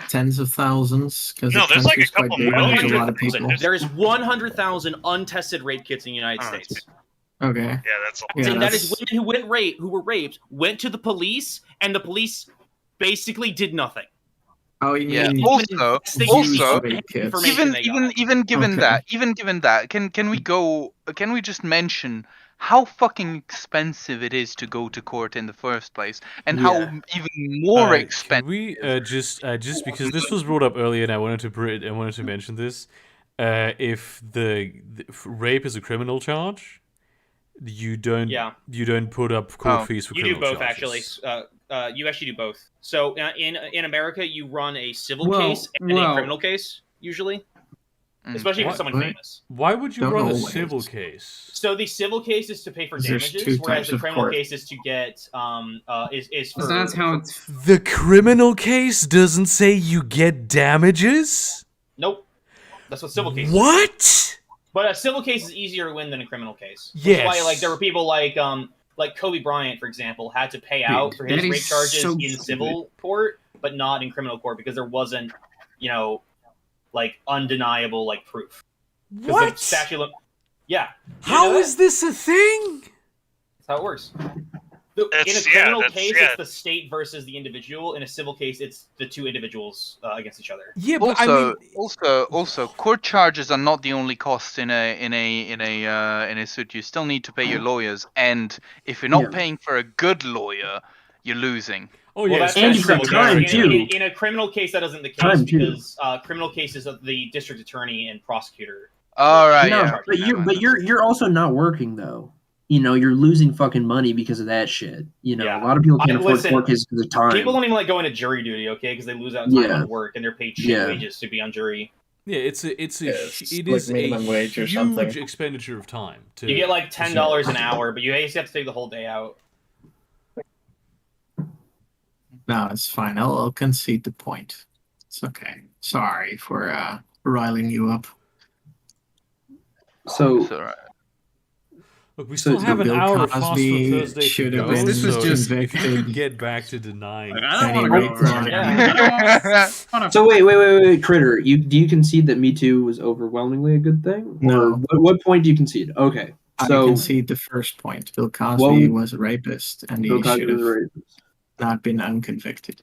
tens of thousands because No, the there's like country's a quite couple big and there's a million. lot of people. There is 100,000 untested rape kits in the United Oh, States. Okay. Yeah, that's a Yeah, And that is that's- women who were raped, went to the police, and the police basically did nothing. Oh, you Yeah. mean Also, Also, rape kits. information even given Okay. that, can we just mention how fucking expensive it is to go to court in the first place, and how Yeah. even more Can expensive. we just because this was brought up earlier and I wanted to mention this. If rape is a criminal charge, you don't put up court Oh. fees for You do criminal both, actually. charges. You actually do both. So in America, you run a civil Well, case and a well- criminal case, usually. Mm. Especially if What? it's someone What? famous. Why would you Don't run a always. civil case? So the civil case is to pay for There's damages, two whereas types the of criminal court. case is to get is for. That's how it's. The criminal case doesn't say you get damages? Nope. That's what civil case is. What? But a civil case is easier to win than a criminal case. Which is Yes. why like there were people like Kobe Bryant, for example, had to pay out for his that is rape charges so in stupid. civil court, but not in criminal court because there wasn't, like undeniable like proof. 'Cause the What? statute of- yeah. You How know is this a thing? That's how it works. In a That's- yeah, criminal that's- case, yeah. it's the state versus the individual. In a civil case, it's the two individuals against each other. Yeah, but Also, I mean, also, court charges are not the only cost in a suit. You still need to pay your lawyers, and if you're not Yeah. paying for a good lawyer, you're losing. oh Well, yeah, that's And that's you've got true. time, In- too. In a criminal case, that isn't the case Time, too. because criminal cases of the district attorney and prosecutor. All right, No, yeah. but you're also not working though. You're losing fucking money because of that shit. Yeah. A lot of people can't afford Listen, court cases because of time. People don't even like going to jury duty, okay? Because they lose out time Yeah. on work and they're paid shit Yeah. wages to be on jury. yeah, it's Yeah, it it's is like a minimum wage or huge something. expenditure of time. To, You get like $10 an hour, but you just have to take the whole day out. No, it's fine. I'll concede the point. It's okay. Sorry for riling you up. So It's all right. Look, we So still have an Bill hour fast Cosby for Thursday should to have go, been This was so just- if you could convicted. get back to denying. I don't Any want to rape go over charge. it. So wait, Critter. Do you concede that Me Too was overwhelmingly a good thing? No. Or what point do you concede? Okay, I so concede the first point. Bill Cosby Well, was a rapist, and Bill he Cosby should was have a rapist. not been unconvicted.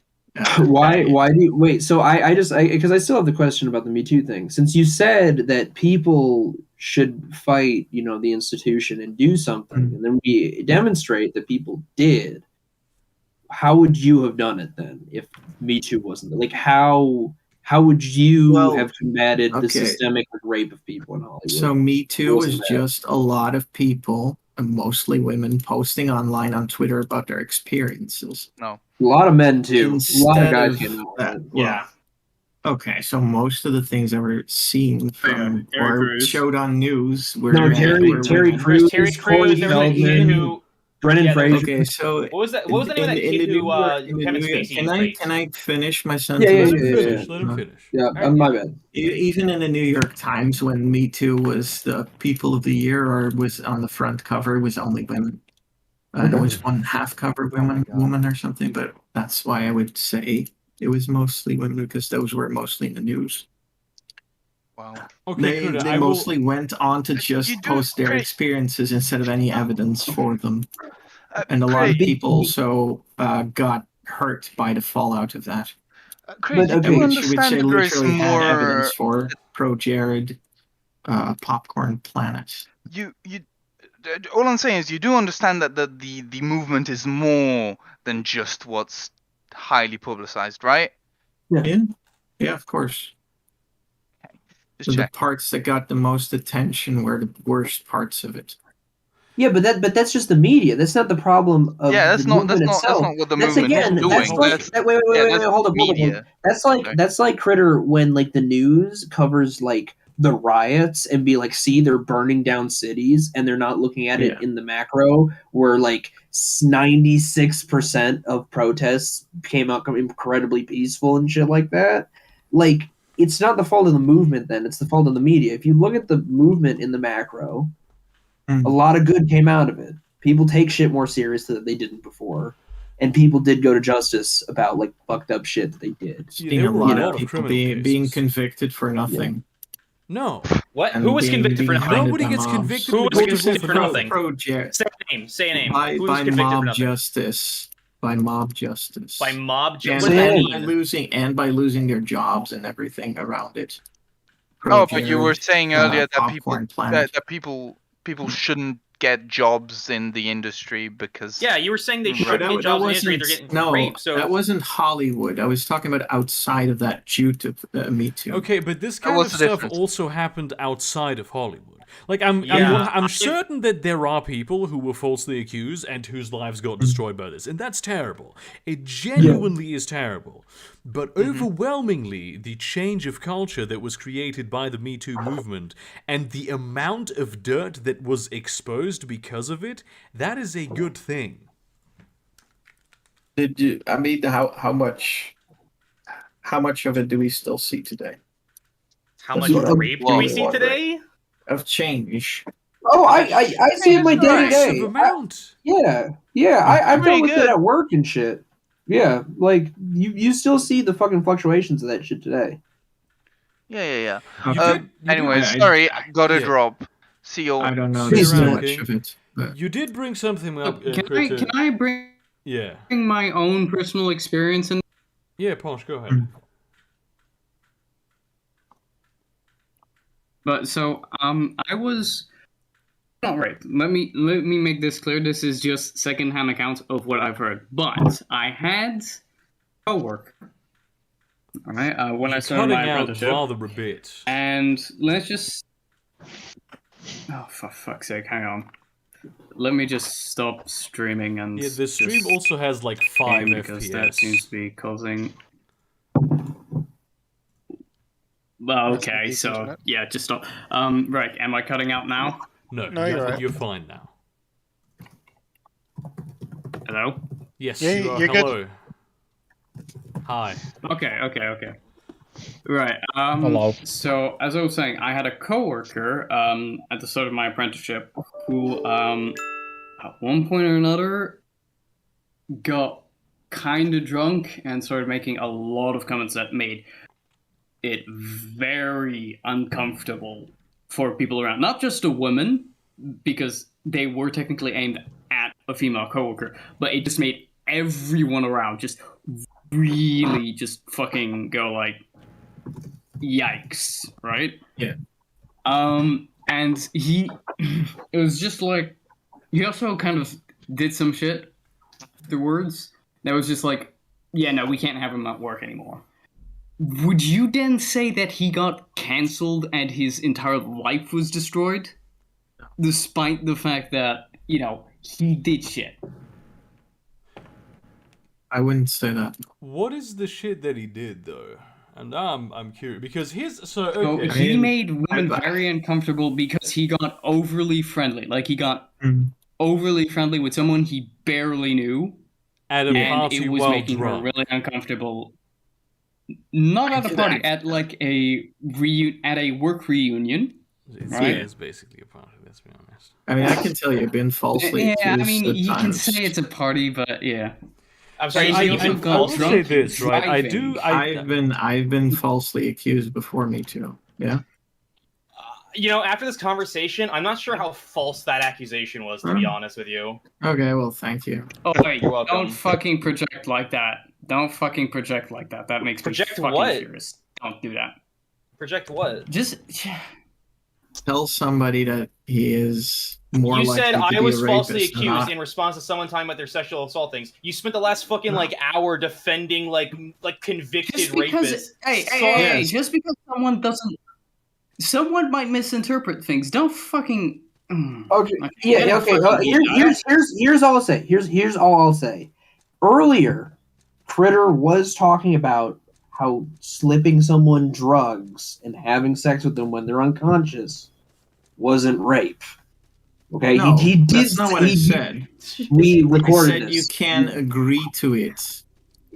Why do you wait? So I because I still have the question about the Me Too thing. Since you said that people should fight, the institution and do something, and then we demonstrate that people did. How would you have done it then if Me Too wasn't there? Like how would you Well, have combated the okay. systemic rape of people in Hollywood? So Me Too was Wasn't that- just a lot of people, and mostly women, posting online on Twitter about their experiences. a lot of men too. A lot of Instead guys of came out. that, with it. well, Yeah. Okay, so most of the things that were seen from Terry or Crews. showed on news were No, were Terry women. Crews, Terry Corey Crews, there was that kid Feldman, who. Brendan Yeah, there was- Fraser. Okay, so What was that? What was the name of that kid who Kevin Spacey can I raped? can I finish my Yeah, sentence? yeah, Let him yeah, finish. Let him finish. Yeah, my bad. Even in the New York Times, when Me Too was the People of the Year or was on the front cover, it was only women. It was one half cover woman or something, but that's why I would say it was mostly women because those were mostly in the news. Wow. Okay, They Kuda, they I will- mostly went on to You just do post their great. experiences instead of any evidence for them, and a lot of Craig, people also got hurt by the fallout of that. Craig, But you okay, do Which understand they that there is literally had more. evidence for. Pro Jared, Popcorn Planet. You all I'm saying is you do understand that the movement is more than just what's highly publicized, right? Yeah, of course. Just So check. the parts that got the most attention were the worst parts of it. Yeah, but that's just the media. That's not the problem of the movement itself. That's not what the That's movement again. is doing. That's like wait, that's hold up. media. That's like Critter when like the news covers like the riots and be like, see, they're burning down cities, and they're not looking at it in the macro, where like 96% of protests came out incredibly peaceful and shit like that. Like, it's not the fault of the movement. Then it's the fault of the media. If you look at the movement in the macro. A lot of good came out of it. People take shit more seriously than they didn't before, and people did go to justice about like fucked up shit that they did. Seeing a lot of people being convicted for nothing. No. What? And Who was being- convicted for being nothing? handed Nobody to gets mobs. convicted Who in was the court of convicted law for nothing? Project Say a name. Say a name. by Who was convicted for mob nothing? justice. By mob justice. By mob And justice. What does that by mean? losing their jobs and everything around it. Oh, but you were saying earlier that Popcorn Planet. people shouldn't get jobs in the industry because Yeah, you were saying they Right, shouldn't get jobs in the industry. They're getting raped. So that wasn't Hollywood. I was talking about outside of that due to Me Too. Okay, but this kind what's of the stuff difference? also happened outside of Hollywood. Like, Yeah. I'm certain that there are people who were falsely accused and whose lives got destroyed by this, and that's terrible. It genuinely is terrible. But overwhelmingly, the change of culture that was created by the Me Too movement and the amount of dirt that was exposed because of it, that is a good thing. Did you? I mean, how much of it do we still see today? how much what I'm rape do we see wondering. today? Of change. Oh, I see it my day to Massive day. amount. I've Pretty dealt with good. it at work and shit. Yeah, like you still see the fucking fluctuations of that shit today. Yeah. You Anyway, did- sorry, gotta Yeah. drop. See you. I don't know Please too don't. much of it. But You did bring something up, Can Critter. I bring Yeah. my own personal experience in? Yeah, Posh, go ahead. But so I was. All right. Let me make this clear. This is just secondhand accounts of what I've heard. But I had a coworker. All right. When I started Cutting my out apprenticeship, rather a bit. and let's just. Oh, for fuck's sake! Hang on. Let me just stop streaming and. Yeah, the stream just also has like 5 game because that seems FPS. to be causing. Well, okay, so yeah, just stop. Right, am I cutting out now? No, you're, you're right. you're fine now. Hello? Yes, Yeah, you are. you're good. Hello. Hi. Okay. Right. Hello. So as I was saying, I had a coworker at the start of my apprenticeship who at one point or another got kind of drunk and started making a lot of comments that made it very uncomfortable for people around. Not just a woman, because they were technically aimed at a female coworker, but it just made everyone around just really just fucking go like, yikes, right? Yeah. And he, it was just like, he also kind of did some shit afterwards that was just like, yeah, no, we can't have him at work anymore. Would you then say that he got cancelled and his entire life was destroyed? Despite the fact that, you know, he did shit. I wouldn't say that. What is the shit that he did though? And now I'm curious because his So okay. he made women very uncomfortable because he got overly friendly. Like he got overly friendly with someone he barely knew. At a and party it was while making drunk. her really uncomfortable. Not at a party, at like at a work reunion. It's, right? Yeah, it's basically a party. Let's be honest. I mean, I can tell you've been falsely Yeah, I accused mean, at you can times. say it's a party, but yeah. I'm sorry. I you also think got will drunk say this, right? I driving. do. I've been falsely accused before Me Too. Yeah. You know, after this conversation, I'm not sure how false that accusation was, to be honest with you. Okay. Well, thank you. Oh wait, You're welcome. don't fucking project like that. Don't fucking project like that. That makes Project me fucking what? furious. Don't do that. Project what? Just Tell somebody that he is more You likely said to be I was a falsely rapist than accused not. in response to someone talking about their sexual assault things. You spent the last fucking like hour defending like convicted Just because, rapists. hey, just because someone might misinterpret things. Don't fucking. Okay. Get Yeah. it Okay. fucking Here's all I'll say. Here's all I'll say. Earlier, Critter was talking about how slipping someone drugs and having sex with them when they're unconscious wasn't rape. Okay, No, he did. that's not what I said. We I recorded said you this. can agree to it.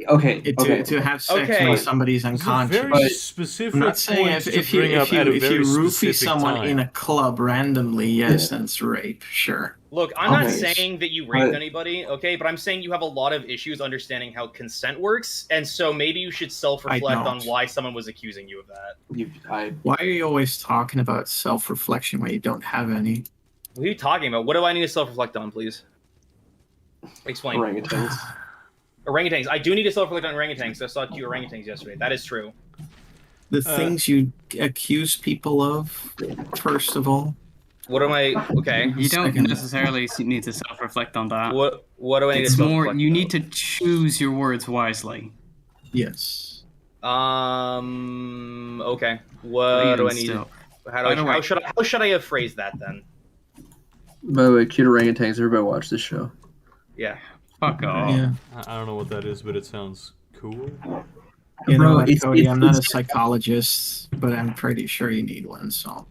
Okay. To have sex Okay. when somebody's It's a unconscious. very But specific I'm not saying point to if you bring up at a very roofie specific someone time. in a club randomly, yes, that's rape. Sure. Look, I'm not Okay. saying that you raped But- anybody, okay? But I'm saying you have a lot of issues understanding how consent works, and so maybe you should self-reflect I on don't. why someone was accusing you of that. Why are you always talking about self-reflection when you don't have any? What are you talking about? What do I need to self-reflect on, please? Explain. Orangutans. Orangutans. I do need to self-reflect on orangutans. I saw cute orangutans yesterday. That is true. The things you accuse people of, first of all. What am I? Okay. You don't Second. necessarily need to self-reflect on that. What do I need It's to more self-reflect you on? need to choose your words wisely. Yes. Okay. What do I need? Still. How should I have phrased that then? By the way, cute orangutans. Everybody watch this show. Yeah. Fuck off. Yeah. I don't know what that is, but it sounds cool. You Bro, know what, it's- Cody? it's- I'm not a it's- psychologist, but I'm pretty sure you need one. So.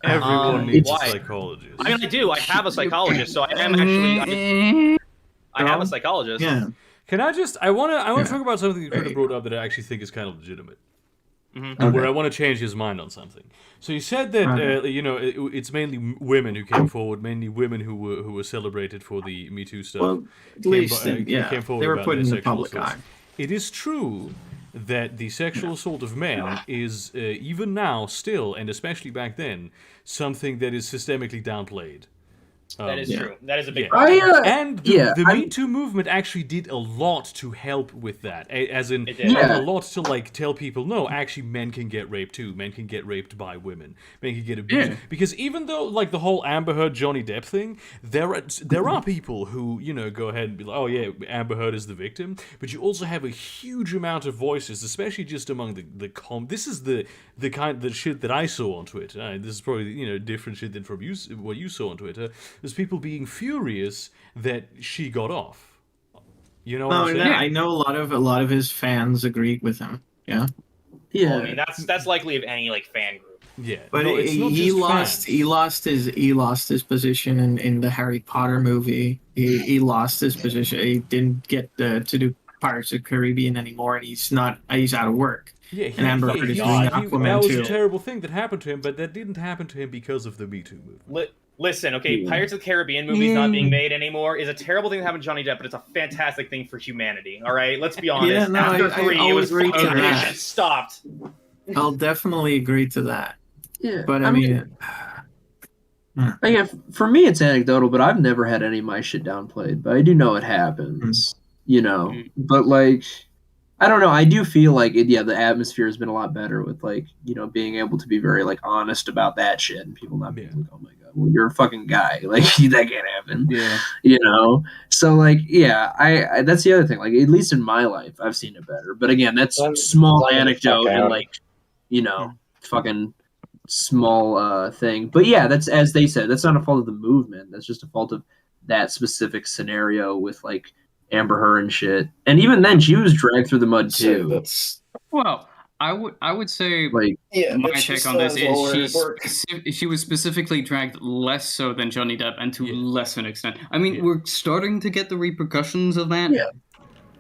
Everyone needs a why? psychologist. I mean, I do. I have a psychologist, so I am actually. I have a psychologist. Yeah. Can I just? I want to Yeah. talk about something that There Critter you brought up that I actually think is kind of legitimate, Mhm. and where I want to change his mind on something. So you said that Okay. it's mainly women who came forward, mainly women who were celebrated for the Me Too stuff. Well, at came least bu- yeah, came forward they were about put their in the sexual public assaults. eye. It is true that the sexual assault of men is even now still, and especially back then, something that is systemically downplayed. That is Yeah. true. That is a big Yeah. problem. And the, yeah, the I'm- Me Too movement actually did a lot to help with that. As in, It did. Yeah. a lot to like tell people, no, actually, men can get raped too. Men can get raped by women. Men can get abused. Yeah. Because even though, like the whole Amber Heard Johnny Depp thing, there are people who go ahead and be like, oh yeah, Amber Heard is the victim. But you also have a huge amount of voices, especially just among this is the shit that I saw on Twitter. This is probably different shit than from what you saw on Twitter. There's people being furious that she got off. You know what No, I'm and saying? I know a lot of his fans agreed with him. Yeah. Yeah. Well, I mean, that's likely of any fan group. Yeah, But no, it's not he just lost. fans. He lost his position in the Harry Potter movie. He lost his position. He didn't get to do Pirates of the Caribbean anymore, and he's out of work. Yeah, and Amber Heard is doing Aquaman that was too. a terrible thing that happened to him, but that didn't happen to him because of the Me Too movement. Listen, okay, Pirates of the Caribbean movies not being made anymore is a terrible thing that happened to Johnny Depp, but it's a fantastic thing for humanity. All right, let's be honest. Yeah, no, After I 3, it was agree to fucking that. shit stopped. I'll definitely agree to that. Yeah. But I mean, Again, for me, it's anecdotal, but I've never had any of my shit downplayed. But I do know it happens, But like, I don't know. I do feel like the atmosphere has been a lot better with being able to be very honest about that shit and people not being like, oh my god, well, you're a fucking guy, like that can't happen. Yeah. So I that's the other thing. Like at least in my life, I've seen it better. But again, that's small anecdote and fucking small thing. But yeah, that's, as they said, that's not a fault of the movement. That's just a fault of that specific scenario with Amber Heard and shit. And even then, she was dragged through the mud too. Well, I would say my take on this is she was specifically dragged less so than Johnny Depp, and to less an extent. I mean, we're starting to get the repercussions of that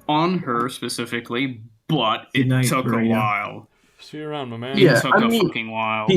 on her specifically, but it took a while. See you around, my man. It took a fucking while.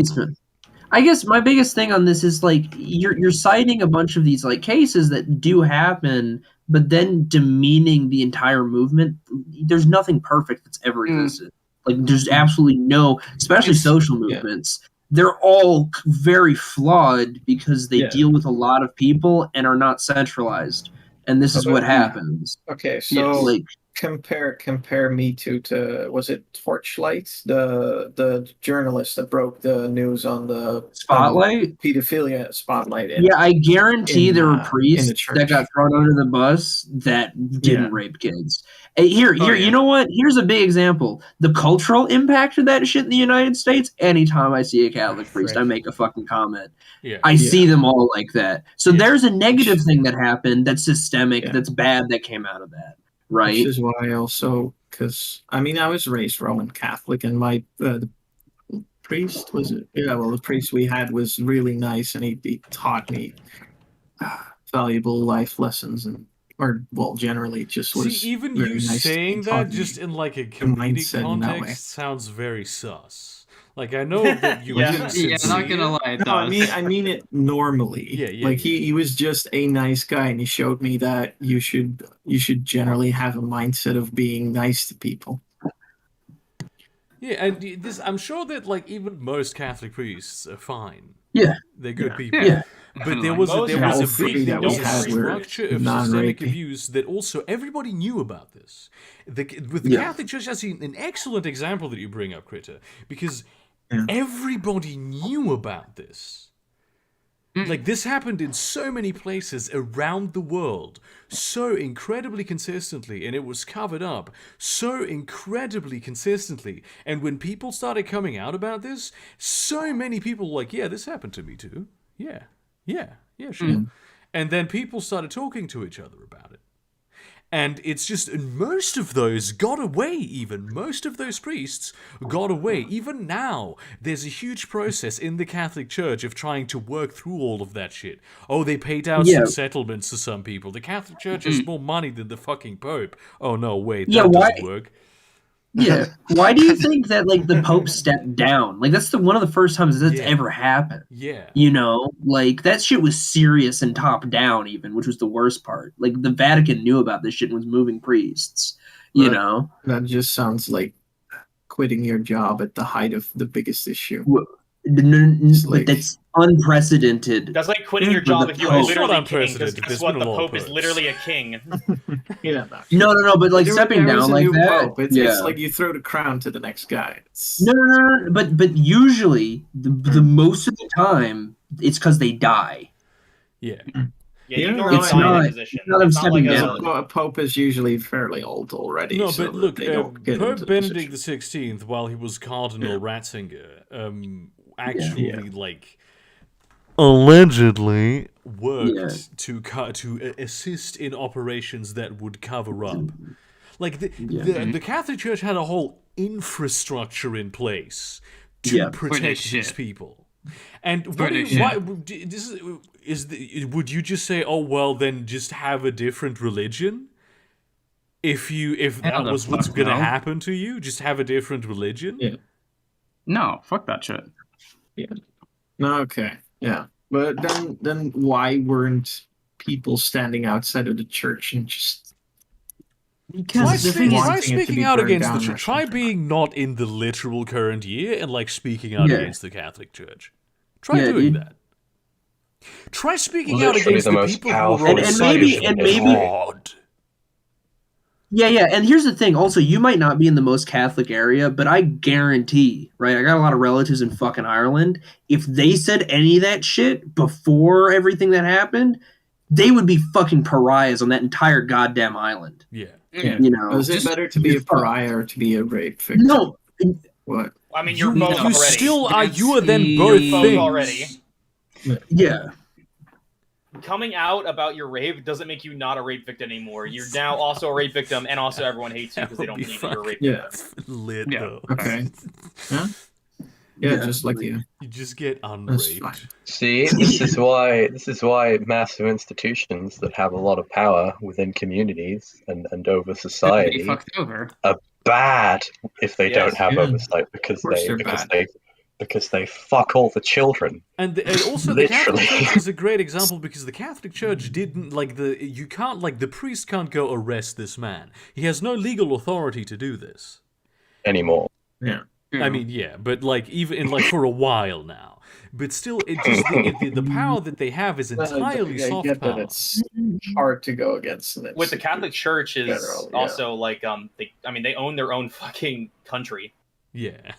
I guess my biggest thing on this is you're citing a bunch of these cases that do happen, but then demeaning the entire movement. There's nothing perfect that's ever existed. There's absolutely no, especially social movements. They're all very flawed because they deal with a lot of people and are not centralized. And this is what happens. Okay, so compare Me Too to, was it Torchlight, the journalist that broke the news on the Spotlight? pedophilia Spotlight. Yeah, I guarantee there were in the priests that church. got thrown under the bus that didn't Yeah. rape kids. Hey, here, yeah. you know what? Here's a big example. The cultural impact of that shit in the United States. Anytime I see a Catholic priest, I make a fucking comment. Yeah. I see them all like that. So Yeah. there's a negative thing that happened that's systemic, Yeah. that's bad, that came out of that, right? Which is why I also, because I mean, I was raised Roman Catholic, and my the priest was it? Yeah, well, the priest we had was really nice, and he taught me valuable life lessons, generally just was. See, even very you nice saying and that taught me just in like a mindset comedic in that way. context sounds very sus. Like, I know that you Yeah. didn't Yeah, not gonna lie, it No, does. I mean it normally. Yeah, Like he was just a nice guy, and he showed me that you should generally have a mindset of being nice to people. Yeah, and this, I'm sure that like even most Catholic priests are fine. Yeah. They're good Yeah. people. Yeah. But there was a, Most there was all a three big, there that was we a had were structure of non-rapey. systemic abuse that also everybody knew about this. With the Yeah. Catholic Church, that's an excellent example that you bring up, Critter, because Yeah. everybody knew about this. Like, this happened in so many places around the world, so incredibly consistently, and it was covered up so incredibly consistently. And when people started coming out about this, so many people were like, yeah, this happened to me too. Yeah, sure. And then people started talking to each other about it. And it's just, most of those got away even. Most of those priests got away. Even now, there's a huge process in the Catholic Church of trying to work through all of that shit. Oh, they paid out Yeah. some settlements to some people. The Catholic Church has more money than the fucking Pope. Oh, no, wait, Yeah, that why- doesn't work. Yeah. Why do you think that like the Pope stepped down? Like that's one of the first times that's Yeah. ever happened. Yeah. You know, like that shit was serious and top down even, which was the worst part. Like the Vatican knew about this shit and was moving priests. You Right. know, That just sounds like quitting your job at the height of the biggest issue. like- that's unprecedented. That's like quitting Yeah, your job but if the you're Pope- literally It's not king, because unprecedented. guess There's what? been The a lot of Pope is popes. literally a king. Yeah, No, but like There- stepping there was down a like new that. Pope. It's like you throw the crown to the next guy. No. But usually the most of the time it's because they die. Yeah. Yeah, Yeah, you normally it's die in not- that position. it's not them It's not like stepping a, down. Well, a Pope is usually fairly old already. No, so but that look, they don't get into Pope the Benedict position. XVI, while he was Cardinal Ratzinger, actually, like, allegedly worked to assist in operations that would cover up. Like, the Catholic Church had a whole infrastructure in place to protect these shit. people. And what do you, why, this would you just say, oh, well, then just have a different religion? If that Hell the was what's fuck going to no. happen to you, just have a different religion? Yeah. No, fuck that shit. Okay, yeah, but then why weren't people standing outside of the church and just Try, Because the thing is, wanting it to speaking be out burned against the down or church. Try something? being not in the literal current year and like speaking out Yeah. against the Catholic Church. Try Yeah, doing dude. that. Try speaking Literally out against the the most people who powerful are on the And side maybe- of and maybe- God. Yeah, and here's the thing. Also, you might not be in the most Catholic area, but I guarantee, right? I got a lot of relatives in fucking Ireland. If they said any of that shit before everything that happened, they would be fucking pariahs on that entire goddamn island. Yeah. Yeah. You know, Is it better to be a pariah or to be a rape victim? no, What? I mean, you're both You already. still are. That's You are then the- both Both things. already. yeah, Coming out about your rape doesn't make you not a rape victim anymore. You're now also a rape victim, and also everyone hates you because they don't believe that you're a rape Yeah. victim. Lit Yeah. though. Okay. Yeah. Yeah, just like you. You just get That's fine. unraped. See, this is why massive institutions that have a lot of power within communities and over Be society fucked over. bad if they Yes. don't have Yeah. oversight because course they they're because bad. they because they fuck all the children. And also the Catholic Literally. Church is a great example because the Catholic Church didn't the priest can't go arrest this man. He has no legal authority to do this. Anymore. Yeah. I mean, yeah, but like even in like for a while now. But still, it just the power that they have is entirely I soft get that power. it's hard to go against it. With the Catholic Church is General, yeah. also like they own their own fucking country. Yeah.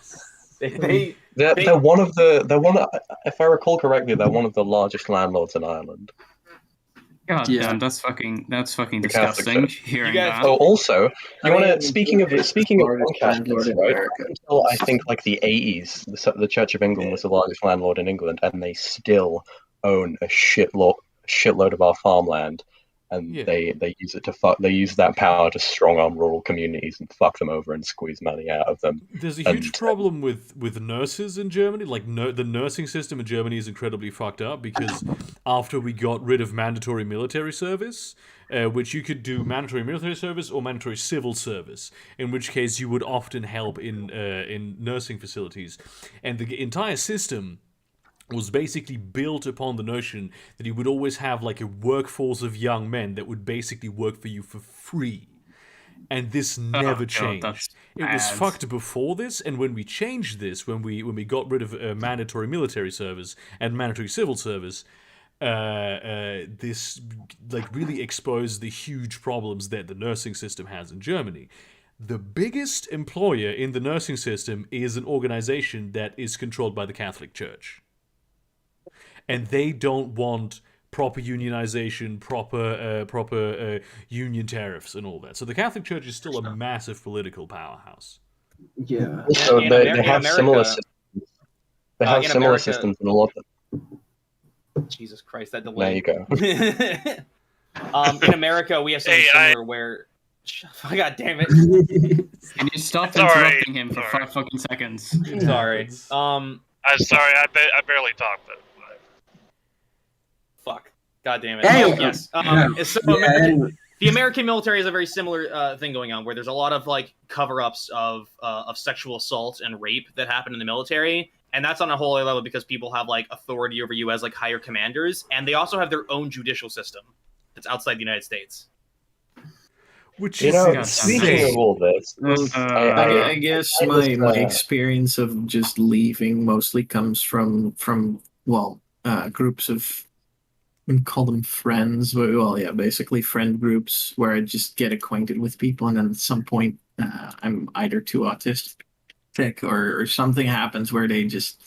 They're one of the if I recall correctly, they're one of the largest landlords in Ireland. God Yeah. damn, that's fucking The Catholic disgusting. Church. Hearing You guys- that. Oh, also, I you want mean, to speaking of it's the largest landlord in right? America. Until I think like the 80s, the Church of England was the largest landlord in England, and they still own a shitload of our farmland, and Yeah. they use it to they use that power to strong arm rural communities and fuck them over and squeeze money out of them. There's a huge problem with nurses in Germany. Like, the nursing system in Germany is incredibly fucked up because after we got rid of mandatory military service, which you could do mandatory military service or mandatory civil service, in which case you would often help in nursing facilities, and the entire system was basically built upon the notion that you would always have like a workforce of young men that would basically work for you for free. And this never changed. It was fucked before this, and when we changed this, when we got rid of mandatory military service and mandatory civil service, this like really exposed the huge problems that the nursing system has in Germany. The biggest employer in the nursing system is an organization that is controlled by the Catholic Church. And they don't want proper unionization, proper union tariffs, and all that. So the Catholic Church is still a massive political powerhouse. Yeah. So In they Amer- have in similar America- systems. They have in similar America- systems in a lot of Jesus Christ, that There delay. you go. In America, we have something Hey, similar where. God damn it! Can you stop Sorry, interrupting him for sorry. 5 fucking seconds? Sorry. I'm sorry, I barely talk, but Fuck. God damn it. Hey, Oh, yes. So and- the American military has a very similar thing going on, where there's a lot of like cover-ups of sexual assault and rape that happen in the military, and that's on a whole other level because people have like authority over you as like higher commanders, and they also have their own judicial system that's outside the United States. Which You is know, insane. speaking of all this, I guess I my was, experience of just leaving mostly comes from groups of, we call them friends, but well, yeah, basically friend groups where I just get acquainted with people, and then at some point I'm either too autistic or something happens where they just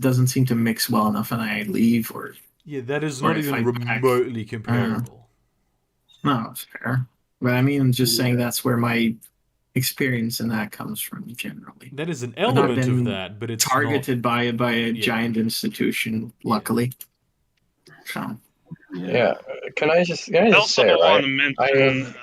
doesn't seem to mix well enough, and I leave. Or Yeah, that is or not if even I pack- remotely comparable. no, it's fair. But I mean, I'm just saying that's where my experience in that comes from generally. That is an I've not element of been that, but it's targeted by a Yeah. giant institution, luckily. So yeah. Can I just I also say, want right? to mention.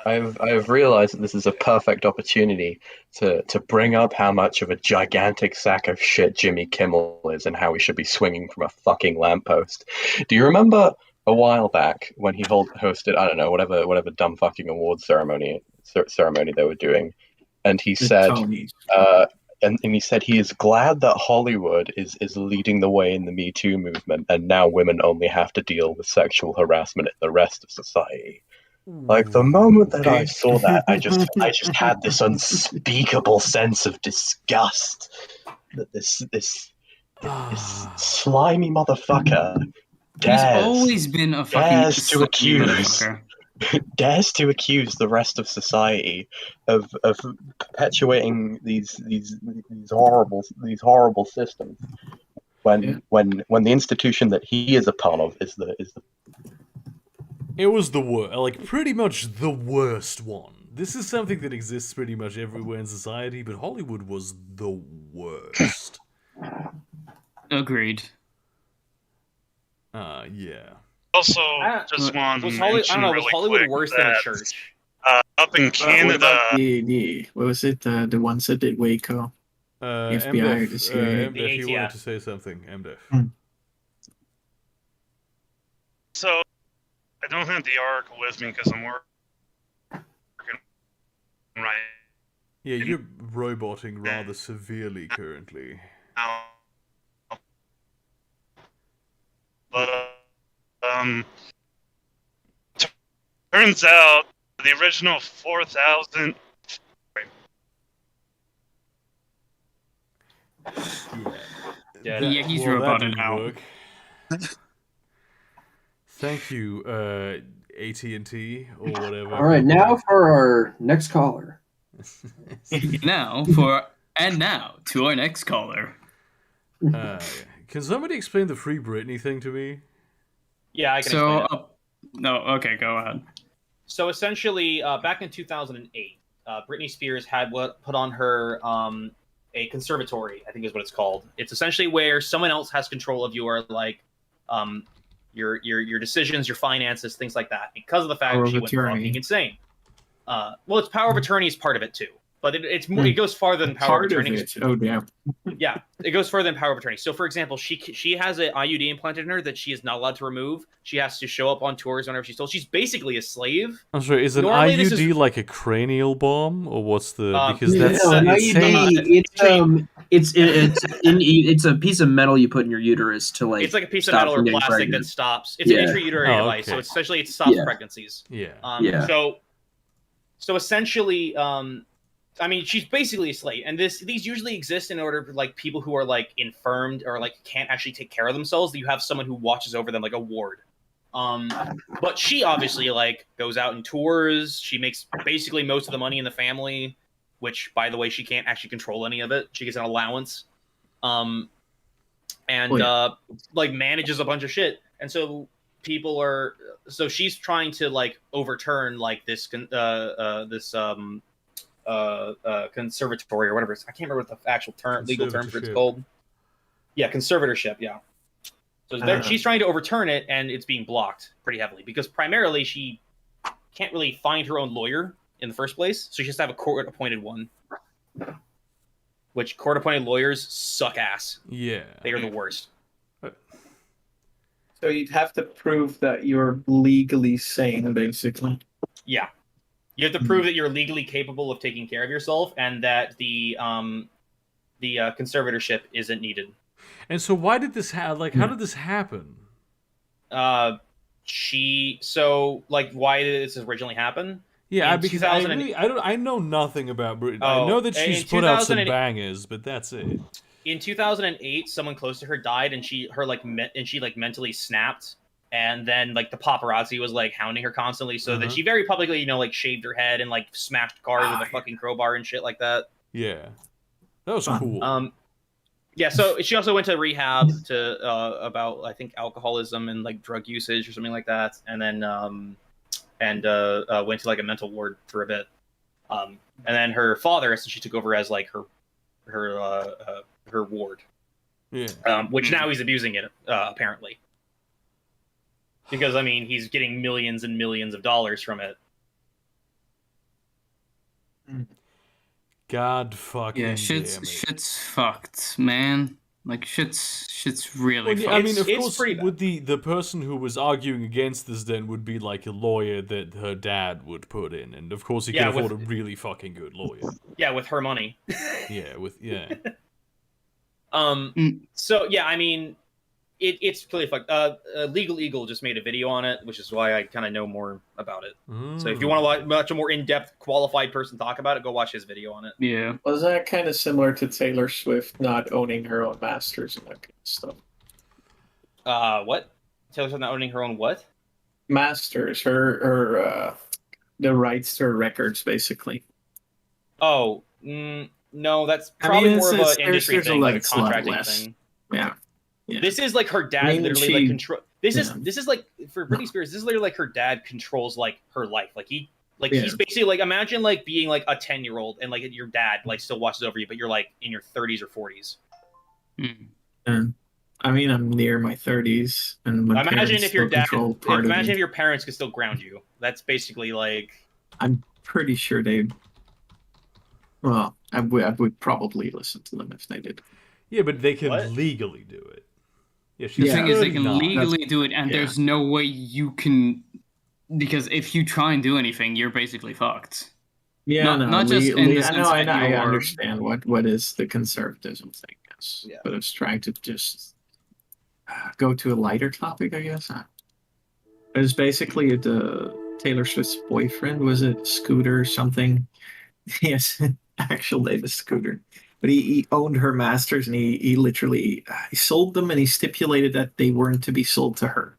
I've realized that this is a perfect opportunity to bring up how much of a gigantic sack of shit Jimmy Kimmel is and how he should be swinging from a fucking lamppost. Do you remember a while back when he hosted, I don't know, whatever dumb fucking awards ceremony they were doing, and he said, and he said he is glad that Hollywood is leading the way in the Me Too movement, and now women only have to deal with sexual harassment in the rest of society. Like the moment that I saw that, I just had this unspeakable sense of disgust that this slimy motherfucker He's always been a fucking slimy motherfucker. dares to accuse the rest of society of perpetuating these horrible systems when the institution that he is a part of is the It was the worst, like pretty much the worst one. This is something that exists pretty much everywhere in society, but Hollywood was the worst. Agreed. Yeah. Also, just want to mention was really Hollywood quick worse that, than a church? Up in Canada, what was it? The ones that did Waco. The FBI or the CIA. MDF, you wanted to say something, MDF. So I don't have the article with me because I'm working right Yeah, you're roboting rather severely currently. now. But turns out the original 4,000. Yeah. Yeah, he's roboted didn't out. work. Thank you, AT&T or whatever. All right, now for our next caller. now to our next caller. Can somebody explain the Free Britney thing to me? Yeah, I can explain it. No, okay, go ahead. So essentially, back in 2008, Britney Spears had put on her a conservatory, I think is what it's called. It's essentially where someone else has control of your your decisions, your finances, things like that, because of the fact that she went fucking insane. Well, it's power of attorney is part of it too, but it goes farther than power of attorney. Oh damn. Yeah, it goes further than power of attorney. So, for example, she has an IUD implanted in her that she is not allowed to remove. She has to show up on tours whenever she's told. She's basically a slave. I'm sorry, is an Normally, IUD like a cranial bomb, or what's the? Because no, that's an IUD. It's a piece of metal you put in your uterus to like. It's like a piece of metal or plastic that stops. It's an intrauterine device, so essentially it stops pregnancies. Yeah. So essentially, I mean, she's basically a slave, and these usually exist in order for like people who are like infirmed or like can't actually take care of themselves. That you have someone who watches over them, like a ward. But she obviously like goes out and tours. She makes basically most of the money in the family, which, by the way, she can't actually control any of it. She gets an allowance, and like manages a bunch of shit. And so she's trying to like overturn like this conservatory or whatever I can't remember what the actual legal term for it's called. Yeah, conservatorship. Yeah. So she's trying to overturn it, and it's being blocked pretty heavily because primarily she can't really find her own lawyer in the first place, so she has to have a court-appointed one. Which court-appointed lawyers suck ass. Yeah, they are the worst. So you'd have to prove that you're legally sane, basically. Yeah. You have to prove that you're legally capable of taking care of yourself, and that the conservatorship isn't needed. And so, why did this happen? How did this happen? Why did this originally happen? Yeah, because I know nothing about Britney. I know that she's put out some bangers, but that's it. In 2008, someone close to her died, and she mentally snapped. And then, like, the paparazzi was, like, hounding her constantly, so that she very publicly, like, shaved her head and, like, smashed cars with a fucking crowbar and shit like that. Yeah. That was cool. Yeah, so she also went to rehab about, I think, alcoholism and, like, drug usage or something like that. And then, went to, like, a mental ward for a bit. And then her father, so she took over as, like, her ward. Yeah. Which now he's abusing it, apparently. Because, I mean, he's getting millions and millions of dollars from it. God fucking damn it. Shit's fucked, man. Like, shit's really fucked. I mean, of course, would the person who was arguing against this then would be, like, a lawyer that her dad would put in. And, of course, he can afford a really fucking good lawyer. Yeah, with her money. So, yeah, I mean... It's really fucked. Legal Eagle just made a video on it, which is why I kind of know more about it. So if you want to watch a more in-depth, qualified person talk about it, go watch his video on it. Yeah. Was that kind of similar to Taylor Swift not owning her own masters and that kind of stuff? What? Taylor Swift not owning her own what? Masters, her the rights to her records, basically. Oh, no, that's probably more of an industry thing, like a contracting thing. Yeah. Yeah. This is like her dad literally like control. This is like for Britney Spears. This is literally like her dad controls like her life. Like he's basically like imagine like being like a 10-year-old and like your dad like still watches over you, but you're like in your 30s or 40s. I mean, I'm near my 30s, and my imagine if your dad. Imagine if your parents could still ground you. That's basically like. I'm pretty sure they. Well, I would probably listen to them if they did. Yeah, but they can legally do it. Yeah, the thing is, they can legally do it, and there's no way you can, because if you try and do anything, you're basically fucked. Yeah, not just in the sense I understand what is the conservatism thing, yes. Yeah. But it's trying to just go to a lighter topic, I guess. It was basically the Taylor Swift's boyfriend, was it Scooter something? Yes, actual name is Scooter. but he owned her masters, and he literally he sold them, and he stipulated that they weren't to be sold to her,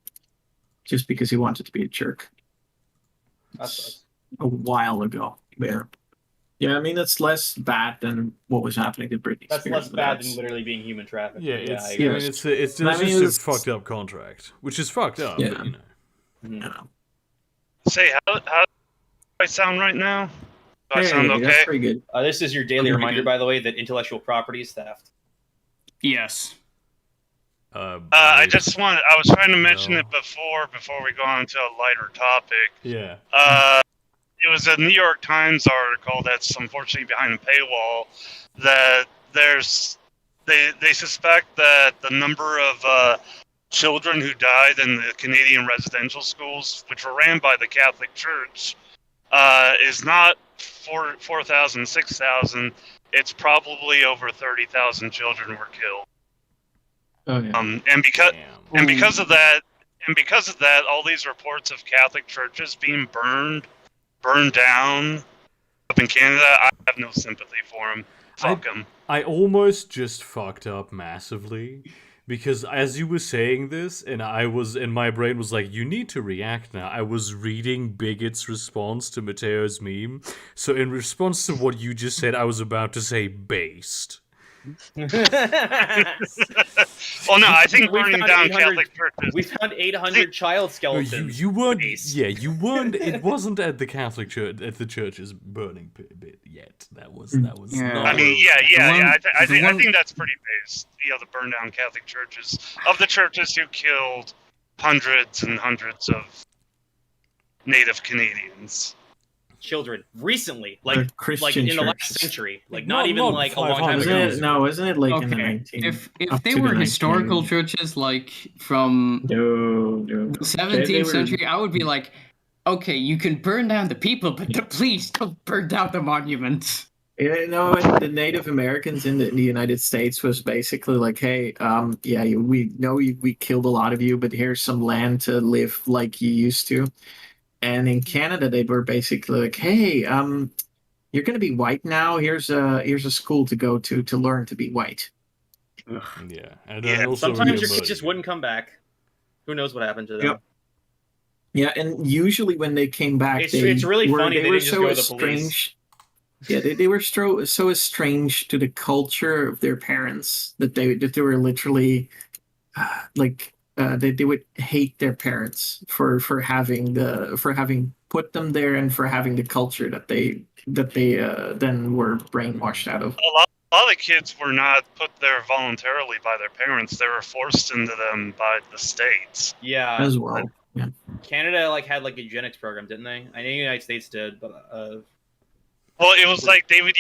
just because he wanted to be a jerk. That's A while ago. Yeah, I mean that's less bad than what was happening to Britney That's Spears. less but bad that's- than literally being human trafficked. Yeah, I it's agree. I mean it's I mean, just it was- a fucked up contract, which is fucked up. Yeah. But, you know. Mhm. You know. Say, how do I sound right now? Do I sound Hey, that's okay? pretty good. This is your daily Pretty reminder, good. by the way, that intellectual property is theft. Yes. I was trying to mention No. it before we go on to a lighter topic. Yeah. It was a New York Times article that's unfortunately behind a paywall that they suspect that the number of children who died in the Canadian residential schools, which were ran by the Catholic Church, is not 4,000, 6,000. It's probably over 30,000 children were killed. Oh yeah. And because of that, all these reports of Catholic churches being burned down up in Canada, I have no sympathy for them. Fuck them. I almost just fucked up massively because as you were saying this, and my brain was like, you need to react now. I was reading Bigot's response to Mateo's meme. So in response to what you just said, I was about to say based. Well, no, I think We burning found down 800 Catholic churches. We found 800 child No, skeletons. you weren't. Based. Yeah, you weren't. It wasn't at the Catholic church, at the church's burning bit yet. That was Yeah. not. I mean, I The one- think that's pretty based. You know, the burn down Catholic churches of the churches who killed hundreds and hundreds of Native Canadians. Children recently, The like Christian in the last churches. century, like Not- not even not like a long time 500 ago. years. Wasn't it like in the Okay. 19... If up they to were the historical 1980s. churches like from No. the They 17th were- century, I would be like, okay, you can burn down the people, but please don't burn down the monuments. Yeah, no, and the Native Americans in the United States was basically like, hey, we know we killed a lot of you, but here's some land to live like you used to. And in Canada, they were basically like, hey, you're going to be white now. Here's a school to go to learn to be white. Yeah, and Yeah, also Sometimes your real kids just murder. wouldn't come back. Who knows what happened to them? Yep. Yeah, and usually when they came back, It's really funny they they were didn't just so go to the police. estranged. Yeah, they were so estranged to the culture of their parents that they were literally they would hate their parents for having put them there and for having the culture that they then were brainwashed out of. A lot of kids were not put there voluntarily by their parents. They were forced into them by the states. Yeah, As well. Yeah. Canada had a eugenics program, didn't they? I know the United States did, but Well, it was like they would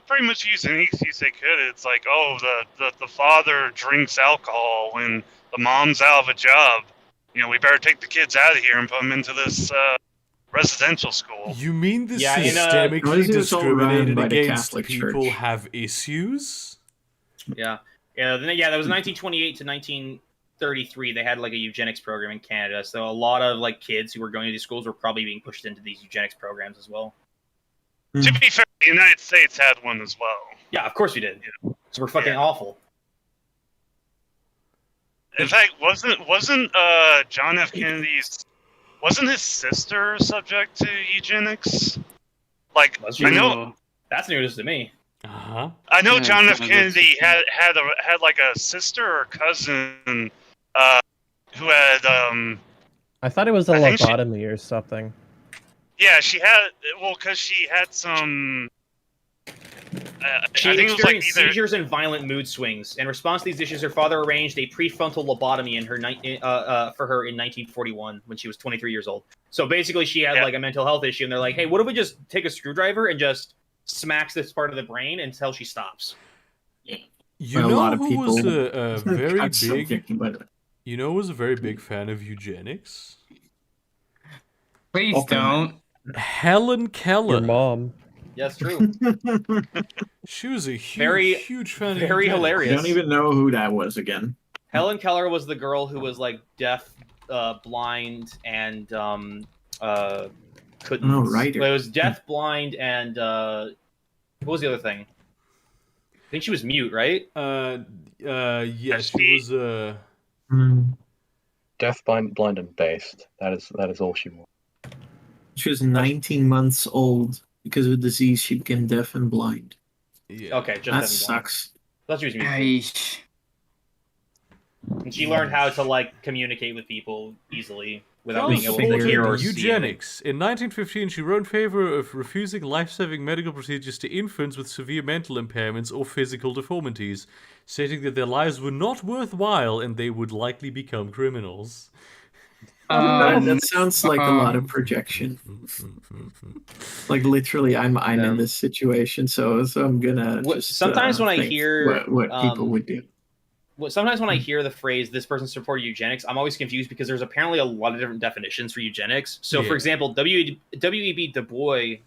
pretty much use any excuse they could. It's like, oh, the father drinks alcohol when the mom's out of a job. You know, we better take the kids out of here and put them into this residential school. You mean the Yeah, in, systemically It was all run discriminated by the against Catholic people Church. have issues? yeah, that was 1928 to 1933. They had a eugenics program in Canada, so a lot of kids who were going to these schools were probably being pushed into these eugenics programs as well. To be fair, the United States had one as well. Yeah, of course we did. So we're fucking awful. In fact, wasn't John F. Kennedy's his sister subject to eugenics? Was I she? know That's news to me. Uh-huh. I know Yeah, John F. that's- Kennedy had a sister or cousin who had I thought it was a I think she- lobotomy or something. yeah, she had because she had some She I think it was experienced either seizures and violent mood swings. In response to these issues, her father arranged a prefrontal lobotomy for her in 1941 when she was 23 years old. So basically, she had a mental health issue, and they're like, "Hey, what if we just take a screwdriver and just smacks this part of the brain until she stops?" You A know lot of who people was a very got big subject, but you know who was a very big fan of eugenics? Please Okay. don't. Helen Keller. Your mom. Yes, true. She was a huge, Very- huge fan of very eugenics. hilarious. I don't even know who that was again. Helen Keller was the girl who was deaf, blind, and couldn't. Oh, writer. Well, it was deaf, blind, and what was the other thing? think she was mute, right? Yeah, she was Deaf, blind, and based. That is all she was. She was 19 months old. Because of a disease, she became deaf and blind. Yeah. Okay, just That deaf and blind. sucks. I thought she was mute. And she learned how to like communicate with people easily without being able to hear or see. Eugenics. In 1915, she wrote in favor of refusing life-saving medical procedures to infants with severe mental impairments or physical deformities, stating that their lives were not worthwhile and they would likely become criminals. That sounds like a lot of projection. Like literally, I'm in this situation, so I'm gonna just. Sometimes when I hear what people would do. Sometimes when I hear the phrase "this person supported eugenics," I'm always confused because there's apparently a lot of different definitions for eugenics. So, for example, W.E.B. Du Bois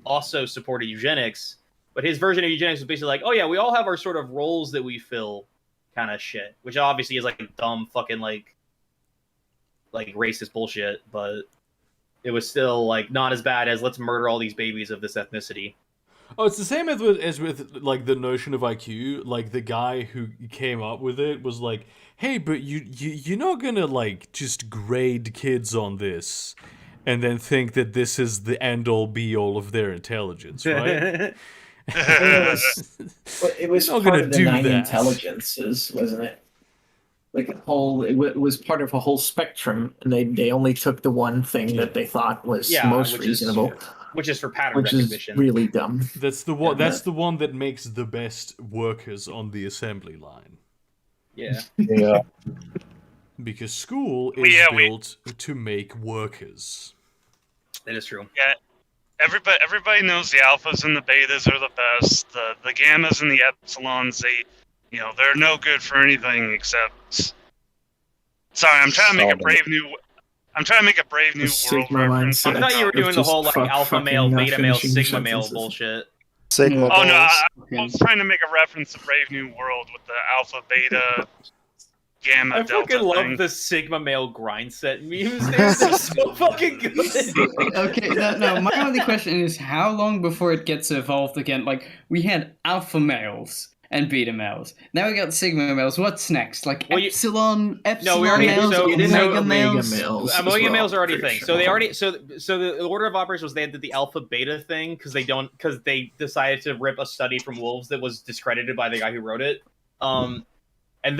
also supported eugenics, but his version of eugenics was basically like, "Oh yeah, we all have our sort of roles that we fill," kind of shit, which obviously is like dumb fucking like racist bullshit, but it was still like not as bad as let's murder all these babies of this ethnicity. Oh, it's the same as with like the notion of IQ. Like the guy who came up with it was like, "Hey, but you're not gonna like just grade kids on this, and then think that this is the end all be all of their intelligence, right?" It was not part gonna of the do 9 that. intelligences, wasn't it? Like it was part of a whole spectrum, and they only took the one thing that they thought was most reasonable. Which is for pattern recognition. Is really dumb. That's the one. That's the one that makes the best workers on the assembly line. Yeah. Yeah. Because school is built to make workers. That is true. Yeah. Everybody knows the alphas and the betas are the best. The gammas and the epsilons, they're no good for anything except. Sorry, I'm trying to make a brave new world reference. I thought you were doing the whole like alpha male, beta male, sigma male bullshit. Sigma. Oh no, I was trying to make a reference to Brave New World with the alpha, beta, gamma, I delta fucking thing. love the sigma male grind set memes. They're so fucking good. Okay, no. My only question is how long before it gets evolved again? Like we had alpha males and beta males. Now we got sigma males. What's next? Like epsilon males, omega males. Omega males are already a thing. So they already so the order of operations was they did the alpha beta thing because they decided to rip a study from wolves that was discredited by the guy who wrote it. And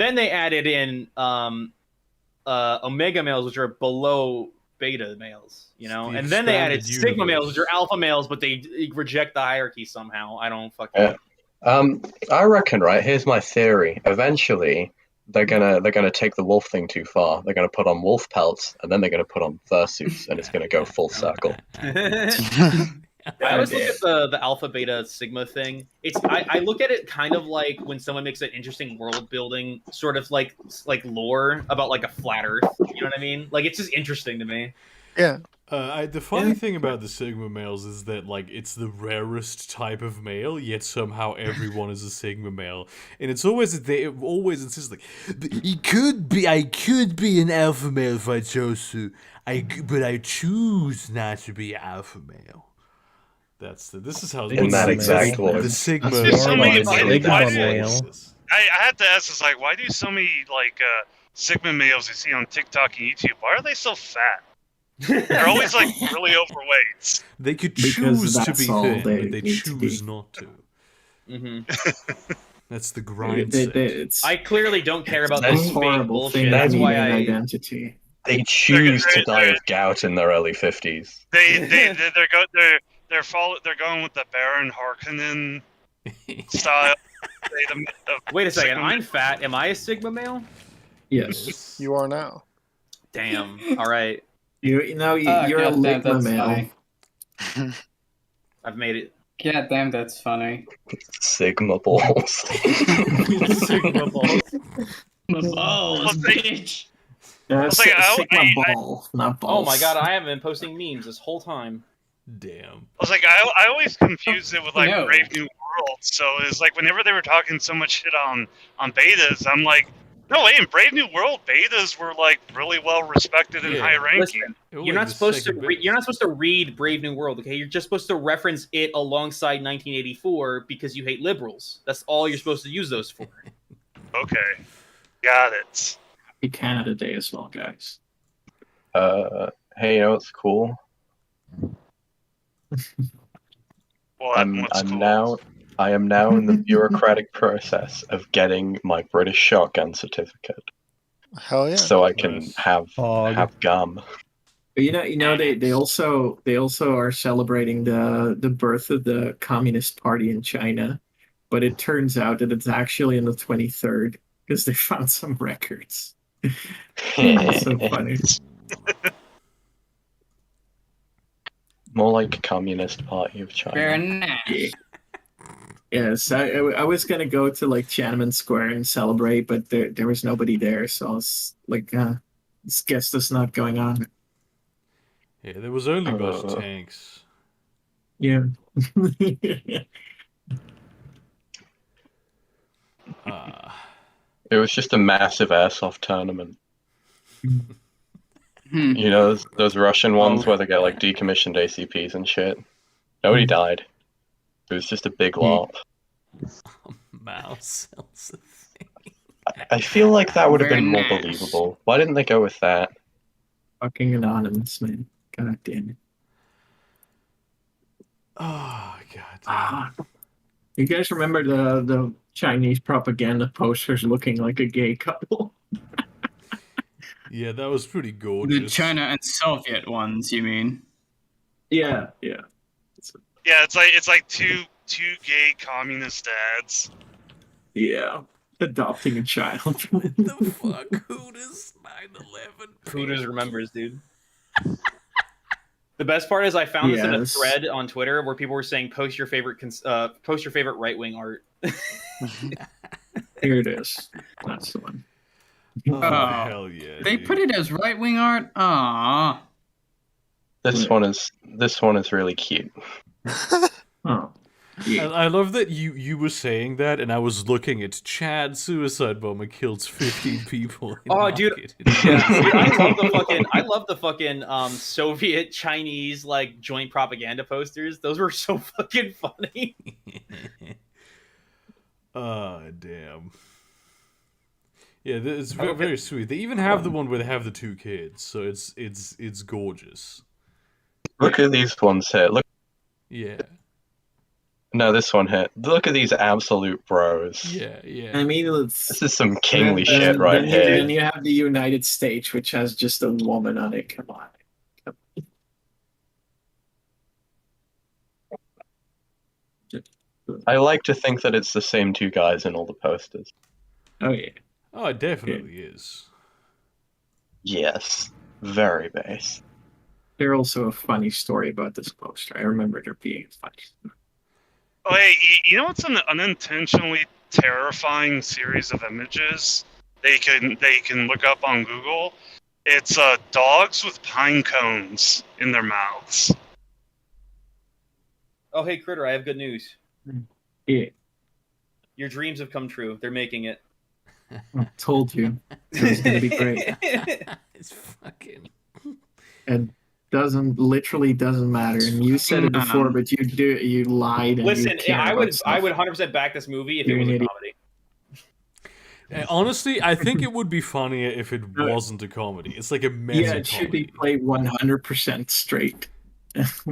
then they added in omega males, which are below beta males, and then they added sigma males, which are alpha males, but they reject the hierarchy somehow. I don't fucking know. I reckon, right? Here's my theory. Eventually, they're gonna take the wolf thing too far. They're gonna put on wolf pelts, and then they're gonna put on fursuits, and it's gonna go full circle. I always look at the alpha, beta, sigma thing. I look at it kind of like when someone makes an interesting world building sort of like lore about like a flat Earth. You know what I mean? Like it's just interesting to me. Yeah. The funny thing about the Sigma males is that like it's the rarest type of male, yet somehow everyone is a Sigma male, and it's always they always insist like, I could be an alpha male if I chose to, but I choose not to be alpha male. This is how in that exact the Sigma male. I had to ask, like, why do so many like Sigma males you see on TikTok and YouTube? Why are they so fat? They're always like really overweight. They could choose to be thin, but they choose not to. Mm-hmm. That's the grind. I clearly don't care about this fake bullshit. That's why identity. They choose to die of gout in their early 50s. They're going with the Baron Harkonnen style. Wait a second, I'm fat. Am I a Sigma male? Yes, you are now. Damn. All right. You're a Ligma male. I've made it. God damn, that's funny. Sigma balls. Sigma balls. Balls, bitch. Sigma ball, not balls. Oh my god, I haven't been posting memes this whole time. Damn. I was like, I always confused it with like Brave New World. So it's like whenever they were talking so much shit on betas, I'm like, No, hey, in Brave New World, betas were like really well respected and Yeah. high ranking. Listen, It was you're not the supposed to. second best. You're not supposed to read Brave New World. Okay, you're just supposed to reference it alongside 1984 because you hate liberals. That's all you're supposed to use those for. Okay, got it. Happy Canada Day as well, guys. Hey, you know what's cool? What? What's cool? I am now in the bureaucratic process of getting my British shotgun certificate, Hell yeah. so I can Nice. have gum. But they also are celebrating the birth of the Communist Party in China, but it turns out that it's actually on the 23rd because they found some records. It's so funny. More like Communist Party of China. Very nice. Yeah. Yes, I was gonna go to like Tiananmen Square and celebrate, but there was nobody there, so I was like, guess that's not going on. Yeah, there was only a bunch of tanks. Yeah. It was just a massive airsoft tournament. You know those Russian ones where they get like decommissioned ACPs and shit? Nobody died. It was just a big LARP. Mouse sells a thing. I feel like that would have Very been more nice. believable. Why didn't they go with that? Fucking anonymous, man. God damn it. Oh god. You guys remember the Chinese propaganda posters looking like a gay couple? Yeah, that was pretty gorgeous. The China and Soviet ones, you mean? Yeah. Yeah, it's like two gay communist dads. Yeah. Adopting a child. The fuck? Hooters 9/11. Hooters remembers, dude. The best part is I found this in a thread on Twitter where people were saying post your favorite right wing art. Here it is. That's the one. Oh, hell yeah. They put it as right wing art? Aww. This one is really cute. Oh. Yeah. I love that you were saying that, and I was looking at Chad suicide bomber kills 15 people. Oh, dude, I love the fucking Soviet Chinese like joint propaganda posters. Those were so fucking funny. Oh, damn. Yeah, it's very, very sweet. They even have the one where they have the two kids, so it's gorgeous. Look at these ones here. Look. Yeah. No, this one here. Look at these absolute bros. Yeah. I mean, this is some kingly shit right here. Then you have the United States, which has just a woman on it. Come on. I like to think that it's the same two guys in all the posters. Oh, yeah. Oh, it definitely is. Yes. Very base. There's also a funny story about this poster. I remember there being a funny story. Oh, hey, you know what's an unintentionally terrifying series of images they can look up on Google? It's dogs with pine cones in their mouths. Oh, hey, Critter, I have good news. Yeah. Your dreams have come true. They're making it. I told you. It was going to be great. It's fucking... And literally doesn't matter. And you said it before, but you lied. And Listen, you I would 100% back this movie if it was a comedy. Honestly, I think it would be funnier if it wasn't a comedy. It's like a meta Yeah, it should be played 100% straight.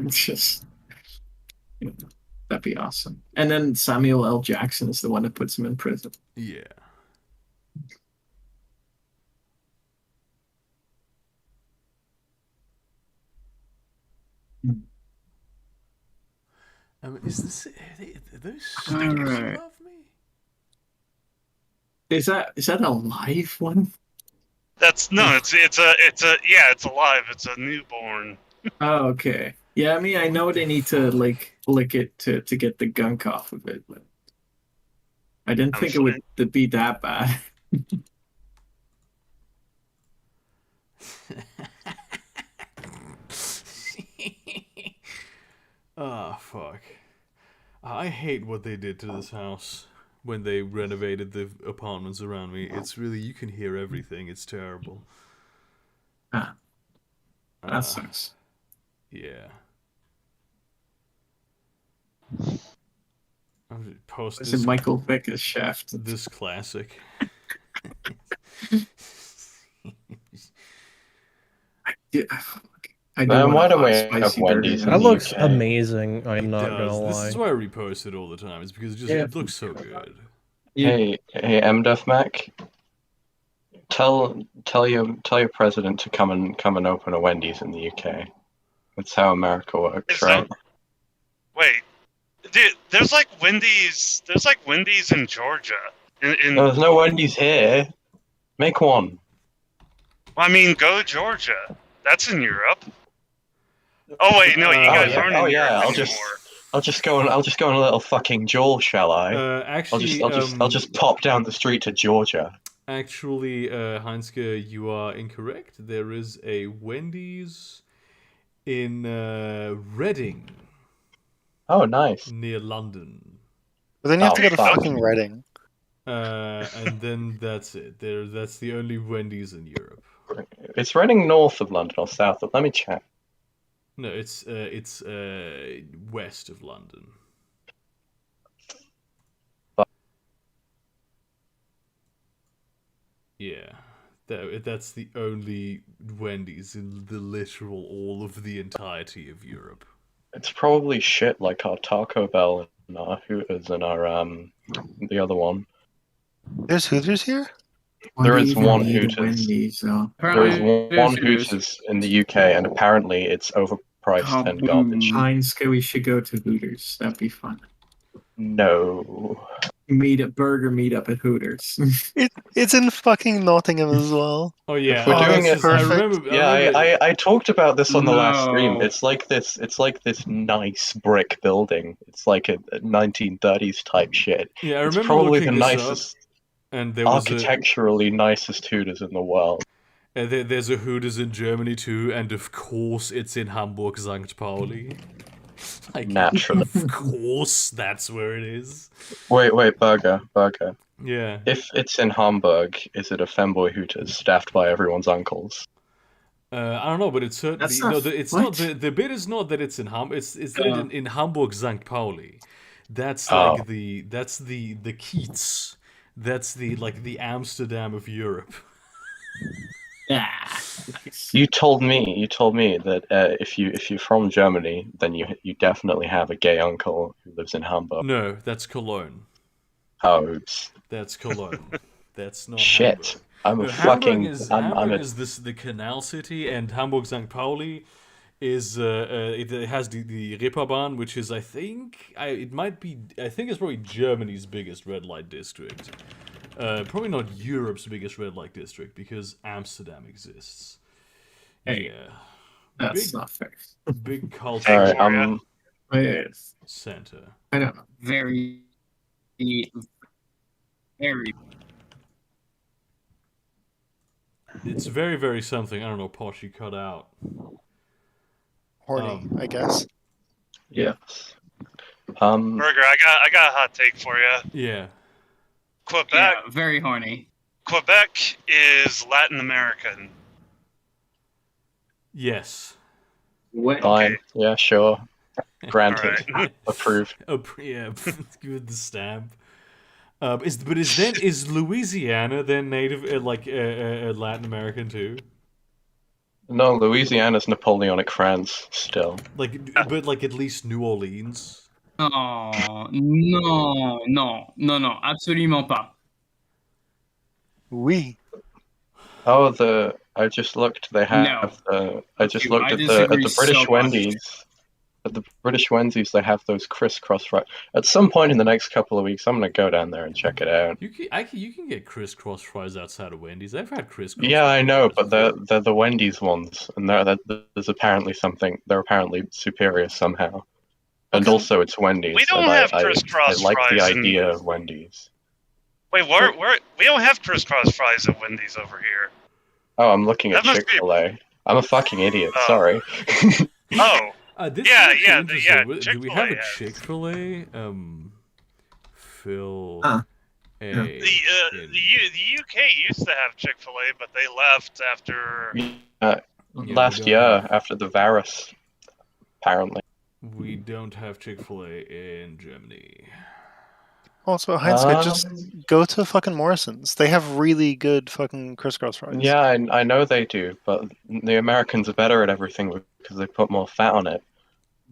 Just that'd be awesome. And then Samuel L. Jackson is the one that puts him in prison. Yeah. I mean, is this are those stickers Alright. above me? Is that a live one? It's alive. It's a newborn. Oh, okay. Yeah, I mean, I know they need to like lick it to get the gunk off of it, but I didn't think it would be that bad. Oh, fuck. I hate what they did to this house. when they renovated the apartments around me. It's really, you can hear everything. It's terrible. That sucks. Yeah. I'll post Is this, it Michael Becker's Shaft? this classic. I Man, why don't we spicy have Wendy's burger. in That the looks UK? amazing. I'm It not does. gonna This lie. is why I repost it all the time. It's because it looks so good. Hey, MDef Mac, tell your president to come and open a Wendy's in the UK. That's how America works, Is right? Wait, dude, there's like Wendy's in Georgia. There's no Wendy's here. Make one. I mean, go to Georgia. That's in Europe. Oh wait, no, you guys aren't in Europe anymore. I'll just go on a little fucking jaw, shall I? Actually, I'll just pop down the street to Georgia. Actually, Heinzke, you are incorrect. There is a Wendy's in Reading. Oh, nice. Near London. But then you have to go to fucking Reading. And then that's it. That's the only Wendy's in Europe. It's Reading north of London or south of? Let me check. No, it's west of London. Yeah, that's the only Wendy's in the literal all of the entirety of Europe. It's probably shit like our Taco Bell and our Hooters and our the other one. There's Hooters here? There is one Hooters. There is one Hooters. Hooters in the UK, and apparently it's overpriced and garbage. Heinz, we should go to Hooters. That'd be fun. No. Burger meetup at Hooters. It's in fucking Nottingham as well. Oh yeah, We're doing it. I remember. I talked about this on the last stream. No. It's like this nice brick building. It's like a 1930s type shit. Yeah, I It's remember probably looking the this nicest, up, and there was architecturally nicest Hooters in the world. there's a Hooters in Germany too, and of course it's in Hamburg, St. Pauli. Like, Naturally. Of course, that's where it is. Wait, Burger. Yeah. If it's in Hamburg, is it a femboy Hooters staffed by everyone's uncles? I don't know, but it's certainly That's not- it's what? not the bit is not that it's in Hamburg. It's that in Hamburg, St. Pauli. That's Oh. like the Kiez. That's the Amsterdam of Europe. You told me that if you're from Germany, then you definitely have a gay uncle who lives in Hamburg. No, that's Cologne. Oh, oops. That's Cologne. That's not Shit. Hamburg. I'm a No, fucking. Hamburg is the canal city, and Hamburg St. Pauli is it has the Reeperbahn, which is I think it's probably Germany's biggest red light district. Probably not Europe's biggest red light district because Amsterdam exists. Hey, Yeah, That's not fair. big culture Alright, Yes. center. I don't know. Very. It's very, very something. I don't know. Posh, you cut out. Horny, I guess. yes. Burger, I got a hot take for you. Yeah. Quebec, Yeah, very horny. Quebec is Latin American. Yes. What? Fine. Yeah, sure. Granted. Alright. Approved. Yeah. Give the stamp. Is Louisiana then native Latin American too? No, Louisiana's Napoleonic France still. But at least New Orleans. Oh, non, absolument pas. Oui. Oh, I just looked. They have I just looked at the British so much. Wendy's. At the British Wendy's, they have those crisscross fries. At some point in the next couple of weeks, I'm gonna go down there and check it out. You can get crisscross fries outside of Wendy's. I've had crisscross. Yeah, I know, fries. but they're the Wendy's ones, and there's apparently they're apparently superior somehow. And also, it's Wendy's. We don't and have I crisscross like the fries in- idea of Wendy's. Wait, we don't have crisscross fries at Wendy's over here. Oh, I'm looking at That must be- Chick-fil-A. I'm a fucking idiot. Oh. Sorry. Oh, This Yeah, is yeah, interesting. yeah, Do we have a Chick-fil-A, Chick-fil-A? Phil. The UK used to have Chick-fil-A, but they left after last year after the virus, apparently. We don't have Chick-fil-A in Germany. Also, Heinzke, just go to fucking Morrison's. They have really good fucking crisscross fries. Yeah, I know they do, but the Americans are better at everything because they put more fat on it.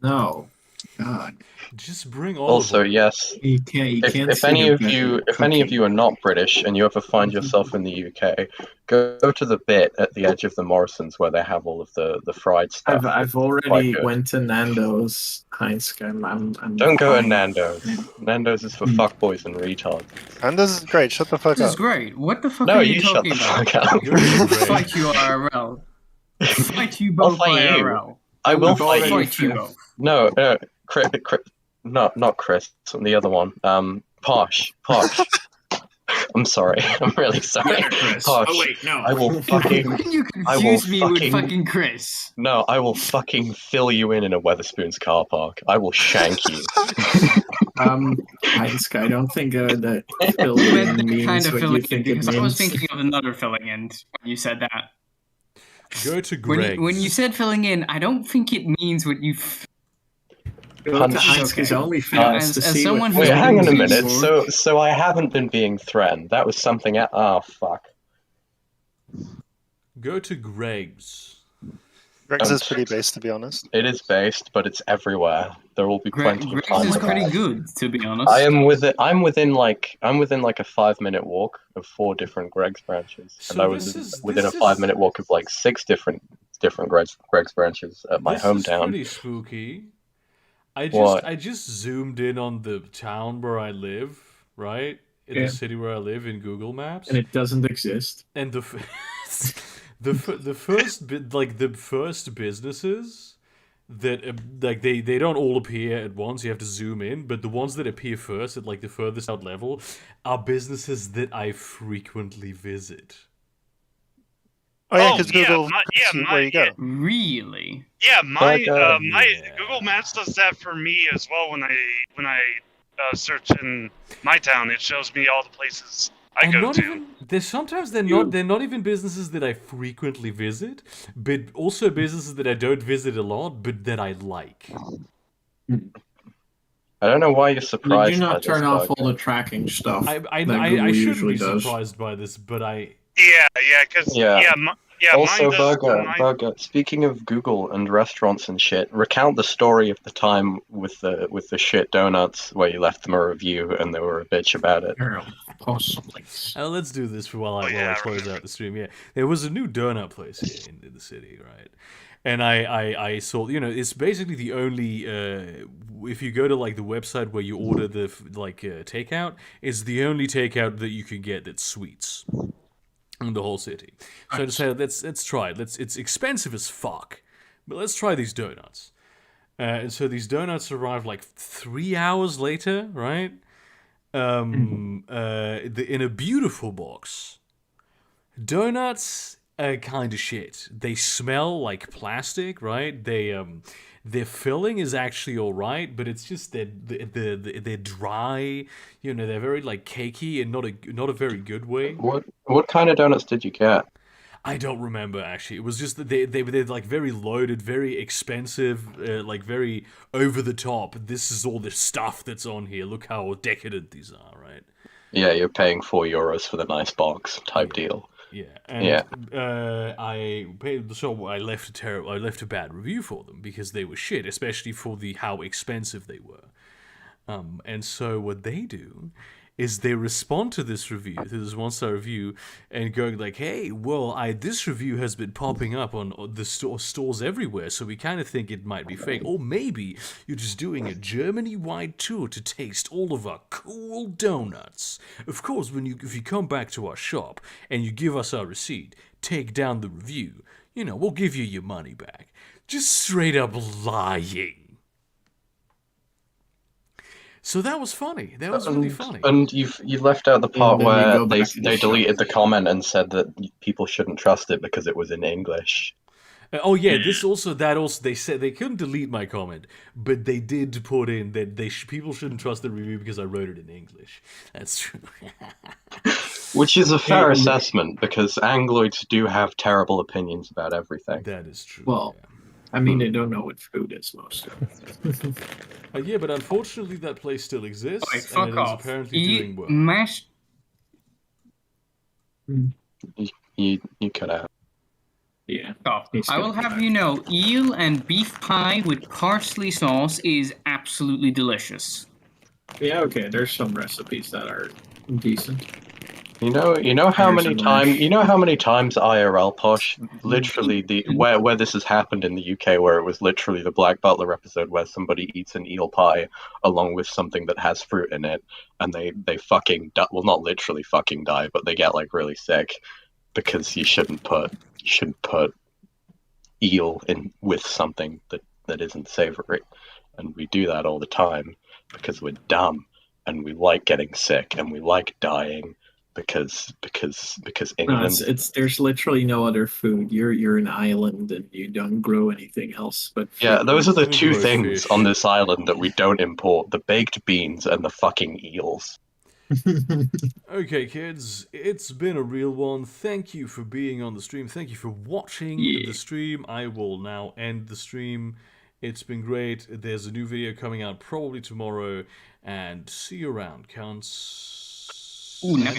No. God. Just bring all. Also, yes. You can't If any of you are not British and you ever find yourself in the UK, go to the bit at the edge of the Morrisons where they have all of the fried stuff. I've already went to Nando's, Heinzke. I'm Don't go to fine. Nando's. Nando's is for fuckboys and retards. Nando's is great. Shut the fuck This up. is great. What the fuck No, are you you shut talking the about? fuck up. Fight you IRL. Fight you both fight you. IRL. I will fight you. Fight you both. No, Chris, not Chris. The other one. Posh. I'm sorry. I'm really sorry. Yeah, Chris. Posh. Oh wait, no. I will fucking. You confuse me with fucking Chris. No, I will fucking fill you in a Weatherspoons car park. I will shank you. Heinzke, I don't think that You filling meant in the means kind of what filling you in, think it because I was means. thinking of another filling in when you said that. Go to Greg's. When you said filling in, I don't think it means what you. Go to Heinzke's OnlyFans to as see someone what who's Wait, hang on a been minute. used So I haven't been being threatened. That was something. Oh fuck. Go to Greg's. Greg's is pretty base, to be honest. It is based, but it's everywhere. There will be plenty of Greg's times. is for pretty that. good, to be honest. I'm within like a 5-minute walk of 4 different Greg's branches, So and I was this within a is- 5-minute walk of like 6 different Greg's branches at my This is hometown. pretty spooky. What? I just zoomed in on the town where I live, right? In Yeah. the city where I live in Google Maps. And it doesn't exist. And the first businesses that like they don't all appear at once. You have to zoom in, but the ones that appear first at like the furthest out level are businesses that I frequently visit. Oh yeah, Oh, because yeah, Google my- puts yeah, you my- where you go. yeah. Really? Yeah, my yeah. Google Maps does that for me as well. When I search in my town, it shows me all the places I And go not to. even they're not even businesses that I frequently visit, but also businesses that I don't visit a lot, but that I like. I don't know why you're Did surprised. you by not this, turn off Bug. all the tracking stuff? I that Google shouldn't usually be does? surprised by this, but I Yeah, because Yeah. Also, mine does. Burger. Speaking of Google and restaurants and shit, recount the story of the time with the shit donuts where you left them a review and they were a bitch about it. Possibly. let's do this while I yeah, I close remember. out the stream. Yeah, there was a new donut place here in the city, right? And I saw, it's basically the only if you go to like the website where you order the takeout, it's the only takeout that you can get that's sweets in the whole city. So I decided let's try it. It's expensive as fuck, but let's try these donuts. And so these donuts arrived like 3 hours later, right? In a beautiful box. Donuts are kind of shit. They smell like plastic, right? Their filling is actually all right, but it's just they're dry. They're very like cakey and not a very good way. What kind of donuts did you get? I don't remember actually. It was just that they're like very loaded, very expensive, like very over the top. This is all the stuff that's on here. Look how decadent these are, right? Yeah, you're paying €4 for the nice box type deal. Yeah, and Yeah. I left a bad review for them because they were shit, especially for how expensive they were. And so what they do is they respond to this review, to this 1-star review, and going like, "Hey, well, this review has been popping up on the stores everywhere, so we kind of think it might be fake, or maybe you're just doing a Germany-wide tour to taste all of our cool donuts. Of course, if you come back to our shop and you give us our receipt, take down the review, we'll give you your money back." Just straight up lying. So that was funny. That was really funny. And you left out the part then we where go back to the they shop. deleted the comment and said that people shouldn't trust it because it was in English. Oh yeah, they said they couldn't delete my comment, but they did put in that people shouldn't trust the review because I wrote it in English. That's true. Which is a fair assessment because Angloids do have terrible opinions about everything. That is true. Well, I mean, they don't know what food is most of it. Yeah, but unfortunately that place still exists, Alright, and fuck it is off. apparently doing well. You cut out. Yeah. I will have you know, eel and beef pie with parsley sauce is absolutely delicious. Yeah, okay. There's some recipes that are decent. You know how many times IRL Posh, literally where this has happened in the UK, where it was literally the Black Butler episode where somebody eats an eel pie along with something that has fruit in it, and they fucking well, not literally fucking die, but they get like really sick because you shouldn't put eel in with something that isn't savory, and we do that all the time because we're dumb and we like getting sick and we like dying. Because England. No, there's literally no other food. You're an island and you don't grow anything else. But yeah, those are the two things on this island that we don't import: the baked beans and the fucking eels. Okay, kids, it's been a real one. Thank you for being on the stream. Thank you for watching the stream. I will now end the stream. It's been great. There's a new video coming out probably tomorrow, and see you around, cunts. Ooh,